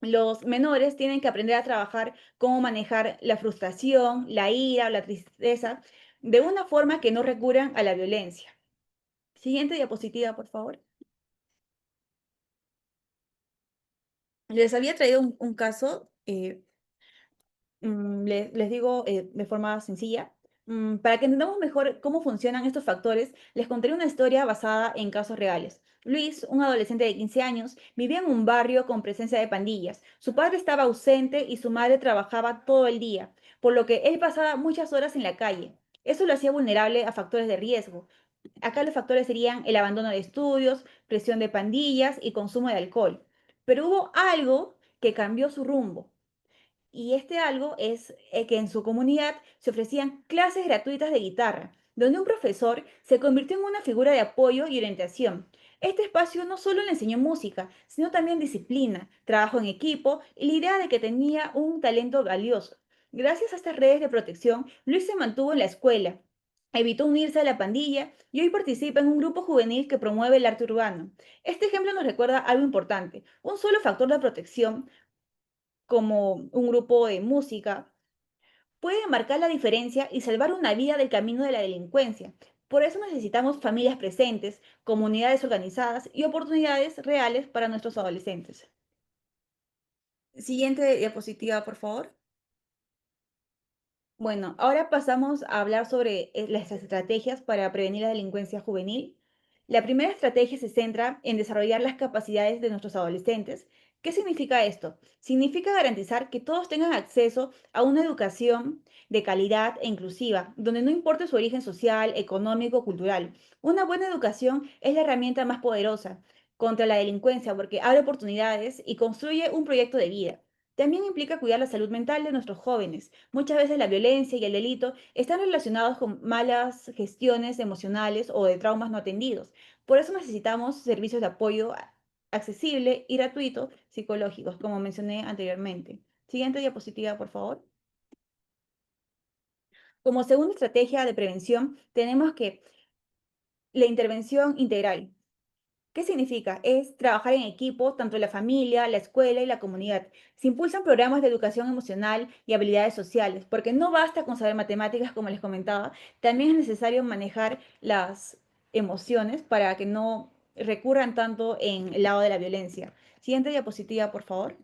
Los menores tienen que aprender a trabajar cómo manejar la frustración, la ira, la tristeza, de una forma que no recurran a la violencia. Siguiente diapositiva, por favor. Les había traído un caso, les digo de forma sencilla. Para que entendamos mejor cómo funcionan estos factores, les contaré una historia basada en casos reales. Luis, un adolescente de 15 años, vivía en un barrio con presencia de pandillas. Su padre estaba ausente y su madre trabajaba todo el día, por lo que él pasaba muchas horas en la calle. Eso lo hacía vulnerable a factores de riesgo. Acá los factores serían el abandono de estudios, presión de pandillas y consumo de alcohol. Pero hubo algo que cambió su rumbo. Y este algo es que en su comunidad se ofrecían clases gratuitas de guitarra, donde un profesor se convirtió en una figura de apoyo y orientación. Este espacio no solo le enseñó música, sino también disciplina, trabajo en equipo y la idea de que tenía un talento valioso. Gracias a estas redes de protección, Luis se mantuvo en la escuela, evitó unirse a la pandilla y hoy participa en un grupo juvenil que promueve el arte urbano. Este ejemplo nos recuerda algo importante. Un solo factor de protección como un grupo de música, puede marcar la diferencia y salvar una vida del camino de la delincuencia. Por eso necesitamos familias presentes, comunidades organizadas y oportunidades reales para nuestros adolescentes. Siguiente diapositiva, por favor. Bueno, ahora pasamos a hablar sobre las estrategias para prevenir la delincuencia juvenil. La primera estrategia se centra en desarrollar las capacidades de nuestros adolescentes. ¿Qué significa esto? Significa garantizar que todos tengan acceso a una educación de calidad e inclusiva, donde no importe su origen social, económico o cultural. Una buena educación es la herramienta más poderosa contra la delincuencia porque abre oportunidades y construye un proyecto de vida. También implica cuidar la salud mental de nuestros jóvenes. Muchas veces la violencia y el delito están relacionados con malas gestiones emocionales o de traumas no atendidos. Por eso necesitamos servicios de apoyo accesible y gratuito psicológicos, como mencioné anteriormente. Siguiente diapositiva, por favor. Como segunda estrategia de prevención, tenemos que la intervención integral. ¿Qué significa? Es trabajar en equipo, tanto la familia, la escuela y la comunidad. Se impulsan programas de educación emocional y habilidades sociales, porque no basta con saber matemáticas, como les comentaba, también es necesario manejar las emociones para que no recurran tanto en el lado de la violencia. Siguiente diapositiva, por favor.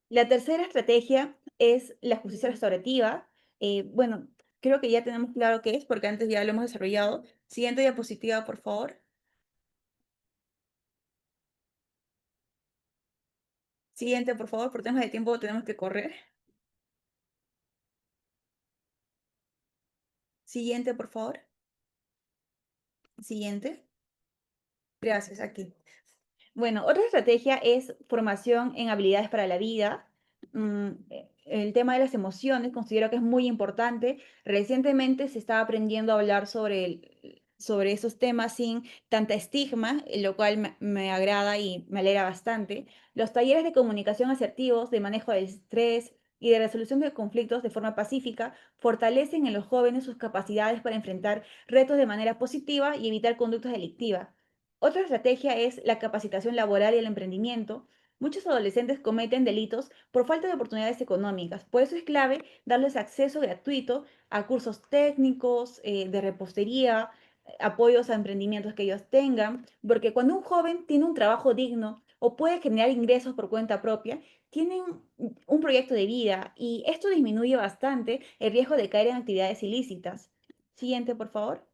La tercera estrategia es la justicia restaurativa. Bueno, creo que ya tenemos claro qué es, porque antes ya lo hemos desarrollado. Siguiente diapositiva, por favor. Siguiente, por favor, por temas de tiempo tenemos que correr. Siguiente, por favor. Siguiente. Gracias, aquí. Bueno, otra estrategia es formación en habilidades para la vida. el tema de las emociones considero que es muy importante. Recientemente se está aprendiendo a hablar sobre esos temas sin tanta estigma, lo cual me agrada y me alegra bastante. Los talleres de comunicación asertivos, de manejo del estrés y de resolución de conflictos de forma pacífica fortalecen en los jóvenes sus capacidades para enfrentar retos de manera positiva y evitar conductas delictivas. Otra estrategia es la capacitación laboral y el emprendimiento. Muchos adolescentes cometen delitos por falta de oportunidades económicas. Por eso es clave darles acceso gratuito a cursos técnicos, de repostería, apoyos a emprendimientos que ellos tengan, porque cuando un joven tiene un trabajo digno o puede generar ingresos por cuenta propia, tienen un proyecto de vida y esto disminuye bastante el riesgo de caer en actividades ilícitas. Siguiente, por favor.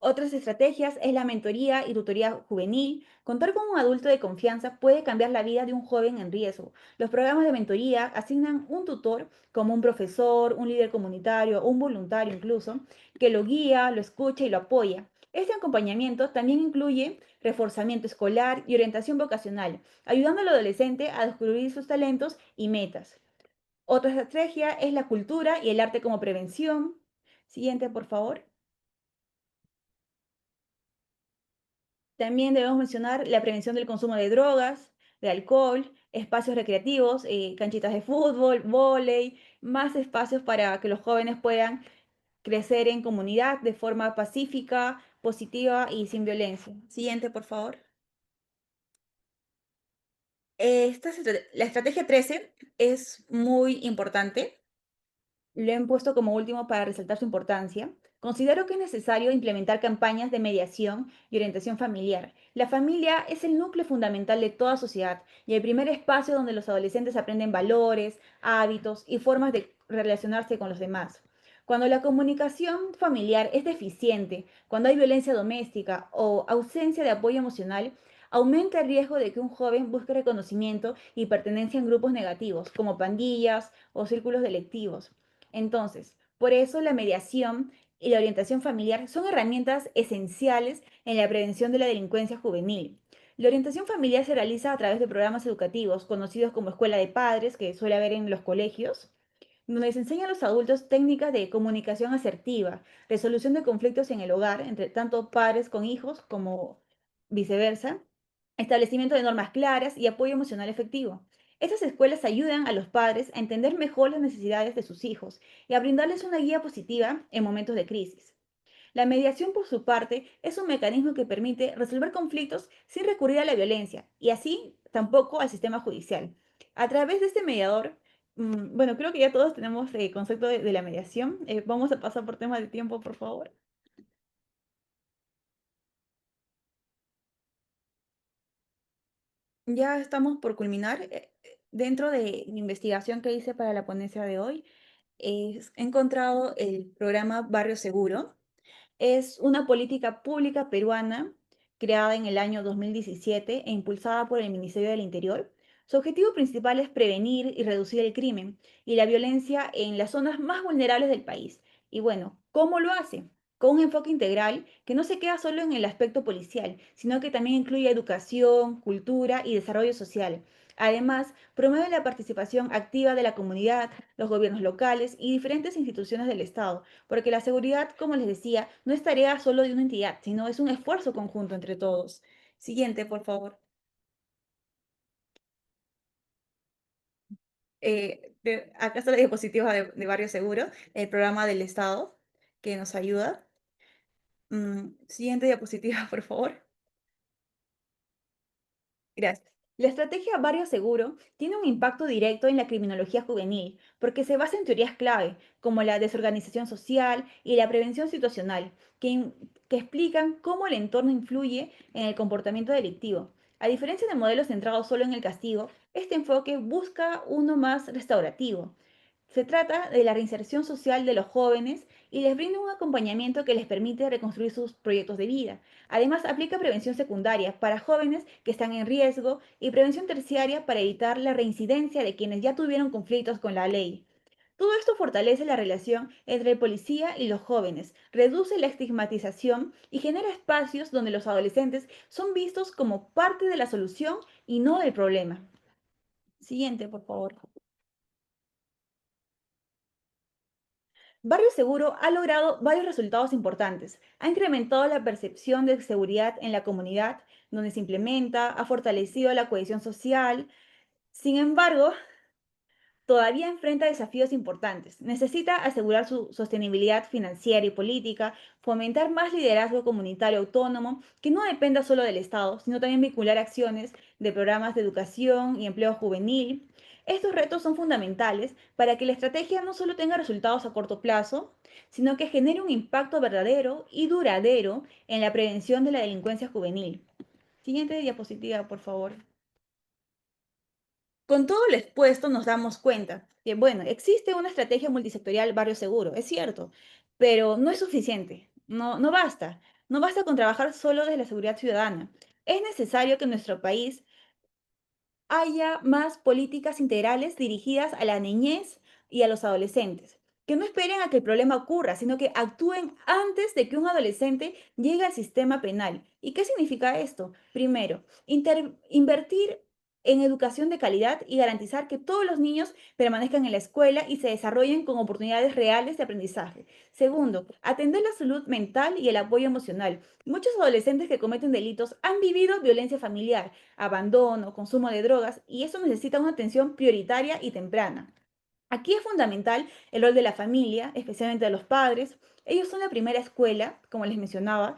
Otras estrategias es la mentoría y tutoría juvenil. Contar con un adulto de confianza puede cambiar la vida de un joven en riesgo. Los programas de mentoría asignan un tutor, como un profesor, un líder comunitario o un voluntario incluso, que lo guía, lo escucha y lo apoya. Este acompañamiento también incluye reforzamiento escolar y orientación vocacional, ayudando al adolescente a descubrir sus talentos y metas. Otra estrategia es la cultura y el arte como prevención. Siguiente, por favor. También debemos mencionar la prevención del consumo de drogas, de alcohol, espacios recreativos, canchitas de fútbol, vóley, más espacios para que los jóvenes puedan crecer en comunidad de forma pacífica, positiva y sin violencia. Siguiente, por favor. La estrategia 13 es muy importante. Lo he puesto como último para resaltar su importancia. Considero que es necesario implementar campañas de mediación y orientación familiar. La familia es el núcleo fundamental de toda sociedad y el primer espacio donde los adolescentes aprenden valores, hábitos y formas de relacionarse con los demás. Cuando la comunicación familiar es deficiente, cuando hay violencia doméstica o ausencia de apoyo emocional, aumenta el riesgo de que un joven busque reconocimiento y pertenencia en grupos negativos, como pandillas o círculos delictivos. Entonces, por eso la mediación y la orientación familiar son herramientas esenciales en la prevención de la delincuencia juvenil. La orientación familiar se realiza a través de programas educativos conocidos como escuela de padres, que suele haber en los colegios, donde se enseña a los adultos técnicas de comunicación asertiva, resolución de conflictos en el hogar, entre tanto padres con hijos como viceversa, establecimiento de normas claras y apoyo emocional efectivo. Estas escuelas ayudan a los padres a entender mejor las necesidades de sus hijos y a brindarles una guía positiva en momentos de crisis. La mediación, por su parte, es un mecanismo que permite resolver conflictos sin recurrir a la violencia y así tampoco al sistema judicial. A través de este mediador, bueno, creo que ya todos tenemos el concepto de la mediación. Vamos a pasar por temas de tiempo, por favor. Ya estamos por culminar. Dentro de la investigación que hice para la ponencia de hoy, he encontrado el programa Barrio Seguro. Es una política pública peruana creada en el año 2017 e impulsada por el Ministerio del Interior. Su objetivo principal es prevenir y reducir el crimen y la violencia en las zonas más vulnerables del país. Y bueno, ¿cómo lo hace? Con un enfoque integral que no se queda solo en el aspecto policial, sino que también incluye educación, cultura y desarrollo social. Además, promueve la participación activa de la comunidad, los gobiernos locales y diferentes instituciones del Estado, porque la seguridad, como les decía, no es tarea solo de una entidad, sino es un esfuerzo conjunto entre todos. Siguiente, por favor. Acá está la diapositiva de Barrio Seguro, el programa del Estado que nos ayuda. Siguiente diapositiva, por favor. Gracias. La estrategia Barrio Seguro tiene un impacto directo en la criminología juvenil porque se basa en teorías clave como la desorganización social y la prevención situacional que explican cómo el entorno influye en el comportamiento delictivo. A diferencia de modelos centrados solo en el castigo, este enfoque busca uno más restaurativo. Se trata de la reinserción social de los jóvenes y les brinda un acompañamiento que les permite reconstruir sus proyectos de vida. Además, aplica prevención secundaria para jóvenes que están en riesgo y prevención terciaria para evitar la reincidencia de quienes ya tuvieron conflictos con la ley. Todo esto fortalece la relación entre el policía y los jóvenes, reduce la estigmatización y genera espacios donde los adolescentes son vistos como parte de la solución y no del problema. Siguiente, por favor. Barrio Seguro ha logrado varios resultados importantes. Ha incrementado la percepción de seguridad en la comunidad donde se implementa, ha fortalecido la cohesión social. Sin embargo, todavía enfrenta desafíos importantes. Necesita asegurar su sostenibilidad financiera y política, fomentar más liderazgo comunitario autónomo que no dependa solo del Estado, sino también vincular acciones de programas de educación y empleo juvenil. Estos retos son fundamentales para que la estrategia no solo tenga resultados a corto plazo, sino que genere un impacto verdadero y duradero en la prevención de la delincuencia juvenil. Siguiente diapositiva, por favor. Con todo lo expuesto nos damos cuenta que, bueno, existe una estrategia multisectorial Barrio Seguro, es cierto, pero no es suficiente, no basta. No basta con trabajar solo desde la seguridad ciudadana. Es necesario que en nuestro país haya más políticas integrales dirigidas a la niñez y a los adolescentes, que no esperen a que el problema ocurra, sino que actúen antes de que un adolescente llegue al sistema penal. ¿Y qué significa esto? Primero, invertir en educación de calidad y garantizar que todos los niños permanezcan en la escuela y se desarrollen con oportunidades reales de aprendizaje. Segundo, atender la salud mental y el apoyo emocional. Muchos adolescentes que cometen delitos han vivido violencia familiar, abandono, consumo de drogas, y eso necesita una atención prioritaria y temprana. Aquí es fundamental el rol de la familia, especialmente de los padres. Ellos son la primera escuela, como les mencionaba.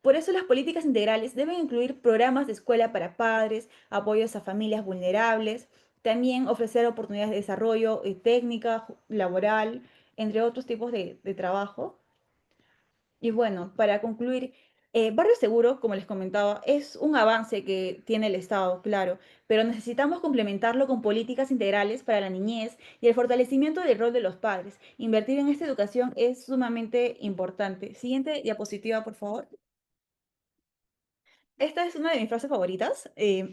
Por eso las políticas integrales deben incluir programas de escuela para padres, apoyos a familias vulnerables, también ofrecer oportunidades de desarrollo técnica, laboral, entre otros tipos de trabajo. Y bueno, para concluir, Barrio Seguro, como les comentaba, es un avance que tiene el Estado, claro, pero necesitamos complementarlo con políticas integrales para la niñez y el fortalecimiento del rol de los padres. Invertir en esta educación es sumamente importante. Siguiente diapositiva, por favor. Esta es una de mis frases favoritas.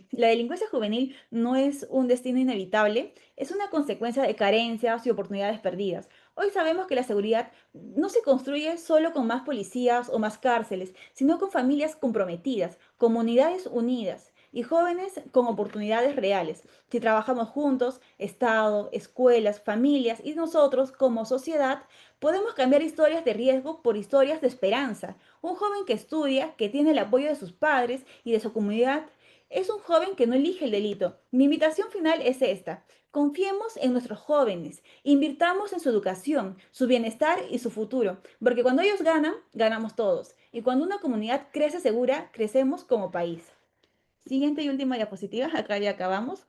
La delincuencia juvenil no es un destino inevitable, es una consecuencia de carencias y oportunidades perdidas. Hoy sabemos que la seguridad no se construye solo con más policías o más cárceles, sino con familias comprometidas, comunidades unidas y jóvenes con oportunidades reales. Si trabajamos juntos, Estado, escuelas, familias y nosotros como sociedad, podemos cambiar historias de riesgo por historias de esperanza. Un joven que estudia, que tiene el apoyo de sus padres y de su comunidad, es un joven que no elige el delito. Mi invitación final es esta. Confiemos en nuestros jóvenes, invirtamos en su educación, su bienestar y su futuro, porque cuando ellos ganan, ganamos todos. Y cuando una comunidad crece segura, crecemos como país. Siguiente y última diapositiva, acá ya acabamos.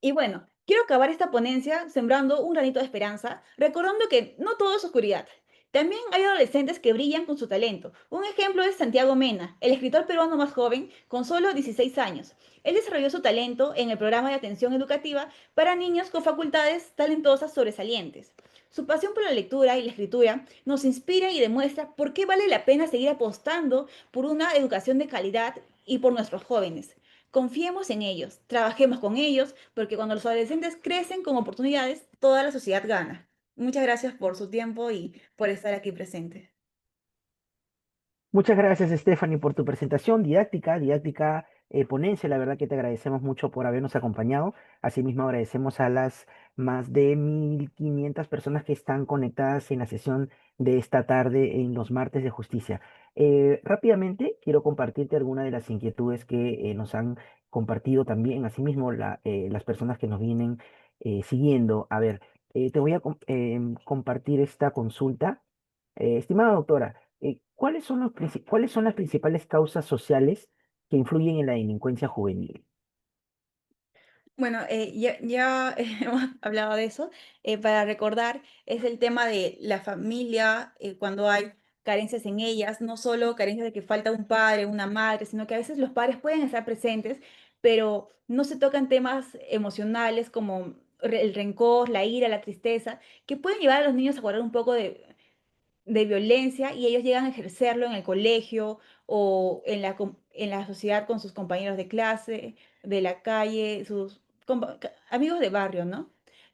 Y bueno, quiero acabar esta ponencia sembrando un granito de esperanza, recordando que no todo es oscuridad. También hay adolescentes que brillan con su talento. Un ejemplo es Santiago Mena, el escritor peruano más joven, con solo 16 años. Él desarrolló su talento en el programa de atención educativa para niños con facultades talentosas sobresalientes. Su pasión por la lectura y la escritura nos inspira y demuestra por qué vale la pena seguir apostando por una educación de calidad y por nuestros jóvenes. Confiemos en ellos, trabajemos con ellos, porque cuando los adolescentes crecen con oportunidades, toda la sociedad gana. Muchas gracias por su tiempo y por estar aquí presente. Muchas gracias, Stephanie, por tu presentación didáctica, ponencia. La verdad que te agradecemos mucho por habernos acompañado. Asimismo, agradecemos a las más de 1.500 personas que están conectadas en la sesión de esta tarde en los martes de justicia. Rápidamente, quiero compartirte algunas de las inquietudes que nos han compartido también, asimismo, las personas que nos vienen siguiendo. A ver, te voy a compartir esta consulta. Estimada doctora, ¿cuáles son las principales causas sociales que influyen en la delincuencia juvenil? Bueno, ya hemos hablado de eso. Para recordar, es el tema de la familia, cuando hay carencias en ellas, no solo carencias de que falta un padre, una madre, sino que a veces los padres pueden estar presentes, pero no se tocan temas emocionales como el rencor, la ira, la tristeza, que pueden llevar a los niños a guardar un poco de violencia y ellos llegan a ejercerlo en el colegio o en la sociedad con sus compañeros de clase, de la calle, sus amigos de barrio, ¿no?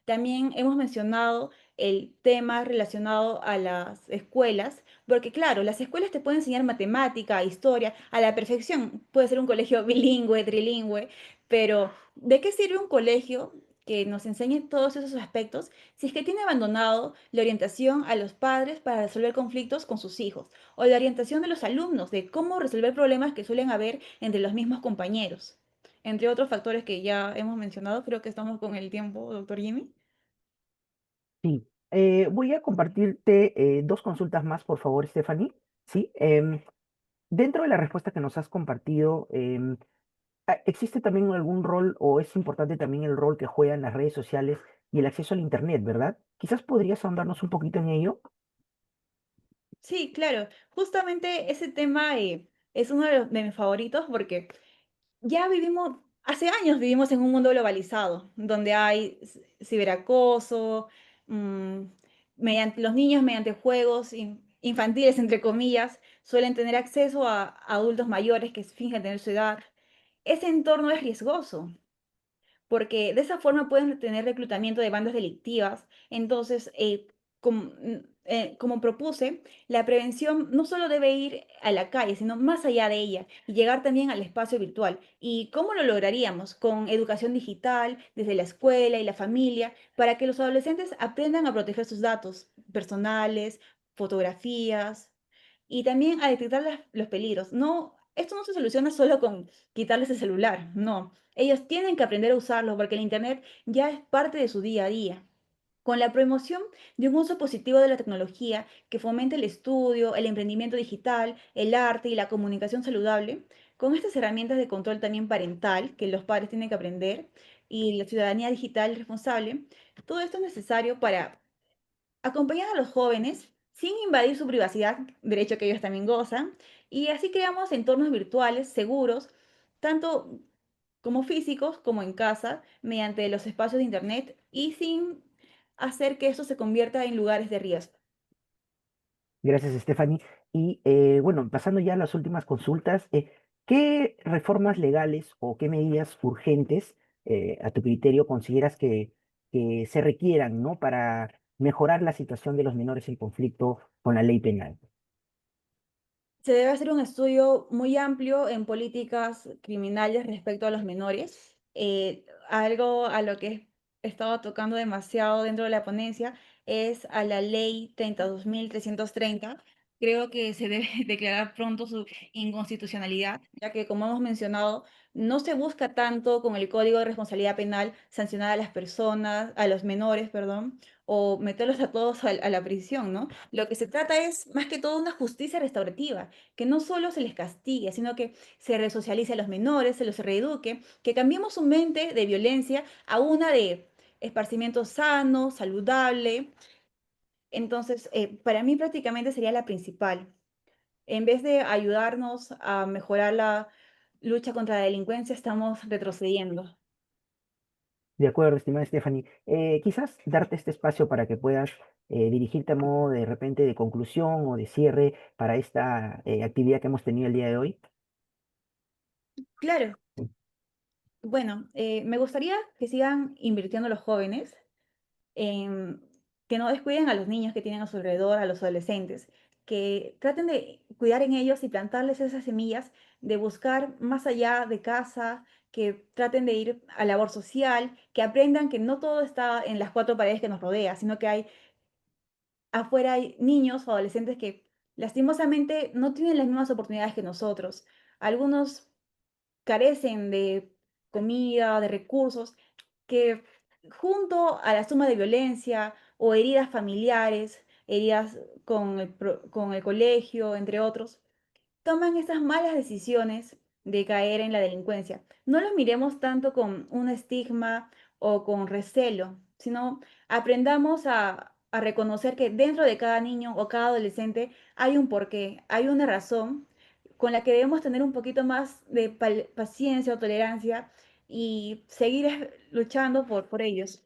También hemos mencionado el tema relacionado a las escuelas, porque claro, las escuelas te pueden enseñar matemática, historia, a la perfección. Puede ser un colegio bilingüe, trilingüe, pero ¿de qué sirve un colegio que nos enseñe todos esos aspectos si es que tiene abandonado la orientación a los padres para resolver conflictos con sus hijos, o la orientación de los alumnos de cómo resolver problemas que suelen haber entre los mismos compañeros? Entre otros factores que ya hemos mencionado, creo que estamos con el tiempo, doctor Jimmy. Sí, voy a compartirte dos consultas más, por favor, Stephanie. Sí, dentro de la respuesta que nos has compartido, ¿existe también algún rol o es importante también el rol que juegan las redes sociales y el acceso al Internet, ¿verdad? Quizás podrías ahondarnos un poquito en ello. Sí, claro. Justamente ese tema es uno de mis favoritos porque ya vivimos, hace años vivimos en un mundo globalizado, donde hay ciberacoso, mm, mediante, los niños mediante juegos infantiles, entre comillas, suelen tener acceso a adultos mayores que fingen tener su edad. Ese entorno es riesgoso porque de esa forma pueden tener reclutamiento de bandas delictivas. Entonces, como propuse, la prevención no solo debe ir a la calle, sino más allá de ella y llegar también al espacio virtual. ¿Y cómo lo lograríamos? Con educación digital, desde la escuela y la familia, para que los adolescentes aprendan a proteger sus datos personales, fotografías y también a detectar los peligros. No, esto no se soluciona solo con quitarles el celular, no. Ellos tienen que aprender a usarlo porque el Internet ya es parte de su día a día. Con la promoción de un uso positivo de la tecnología que fomente el estudio, el emprendimiento digital, el arte y la comunicación saludable, con estas herramientas de control también parental que los padres tienen que aprender y la ciudadanía digital responsable, todo esto es necesario para acompañar a los jóvenes sin invadir su privacidad, derecho que ellos también gozan, y así creamos entornos virtuales seguros, tanto como físicos como en casa, mediante los espacios de Internet y sin hacer que eso se convierta en lugares de riesgo. Gracias, Stephanie. Y bueno, pasando ya a las últimas consultas, ¿qué reformas legales o qué medidas urgentes, a tu criterio, consideras que se requieran, ¿no? Para mejorar la situación de los menores en conflicto con la ley penal? Se debe hacer un estudio muy amplio en políticas criminales respecto a los menores. Algo a lo que he estado tocando demasiado dentro de la ponencia es a la ley 32.330. Creo que se debe declarar pronto su inconstitucionalidad, ya que, como hemos mencionado, no se busca tanto con el Código de Responsabilidad Penal sancionar a las personas, a los menores, perdón, o meterlos a todos a la prisión, ¿no? Lo que se trata es más que todo una justicia restaurativa, que no solo se les castigue, sino que se resocialice a los menores, se los reeduque, que cambiemos su mente de violencia a una de esparcimiento sano, saludable. Entonces, para mí prácticamente sería la principal. En vez de ayudarnos a mejorar la lucha contra la delincuencia, estamos retrocediendo. De acuerdo, estimada Stephanie. Quizás darte este espacio para que puedas dirigirte a modo de repente de conclusión o de cierre para esta actividad que hemos tenido el día de hoy. Claro, bueno, me gustaría que sigan invirtiendo los jóvenes, em, que no descuiden a los niños que tienen a su alrededor, a los adolescentes, que traten de cuidar en ellos y plantarles esas semillas de buscar más allá de casa, que traten de ir a labor social, que aprendan que no todo está en las cuatro paredes que nos rodea, sino que afuera hay niños o adolescentes que lastimosamente no tienen las mismas oportunidades que nosotros. Algunos carecen de comida, de recursos, que junto a la suma de violencia o heridas familiares, heridas con el colegio, entre otros, toman esas malas decisiones de caer en la delincuencia. No los miremos tanto con un estigma o con recelo, sino aprendamos a reconocer que dentro de cada niño o cada adolescente hay un porqué, hay una razón con la que debemos tener un poquito más de paciencia o tolerancia y seguir luchando por ellos.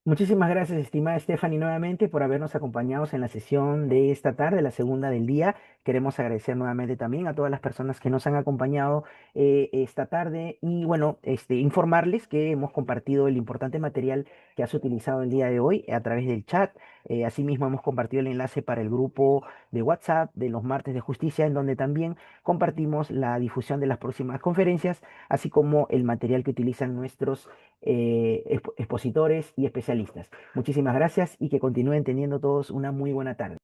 Muchísimas gracias, estimada Stephanie, nuevamente por habernos acompañado en la sesión de esta tarde, la segunda del día. Queremos agradecer nuevamente también a todas las personas que nos han acompañado esta tarde y bueno, informarles que hemos compartido el importante material que has utilizado el día de hoy a través del chat. Asimismo, hemos compartido el enlace para el grupo de WhatsApp de los martes de justicia, en donde también compartimos la difusión de las próximas conferencias, así como el material que utilizan nuestros expositores y especialistas. Muchísimas gracias y que continúen teniendo todos una muy buena tarde.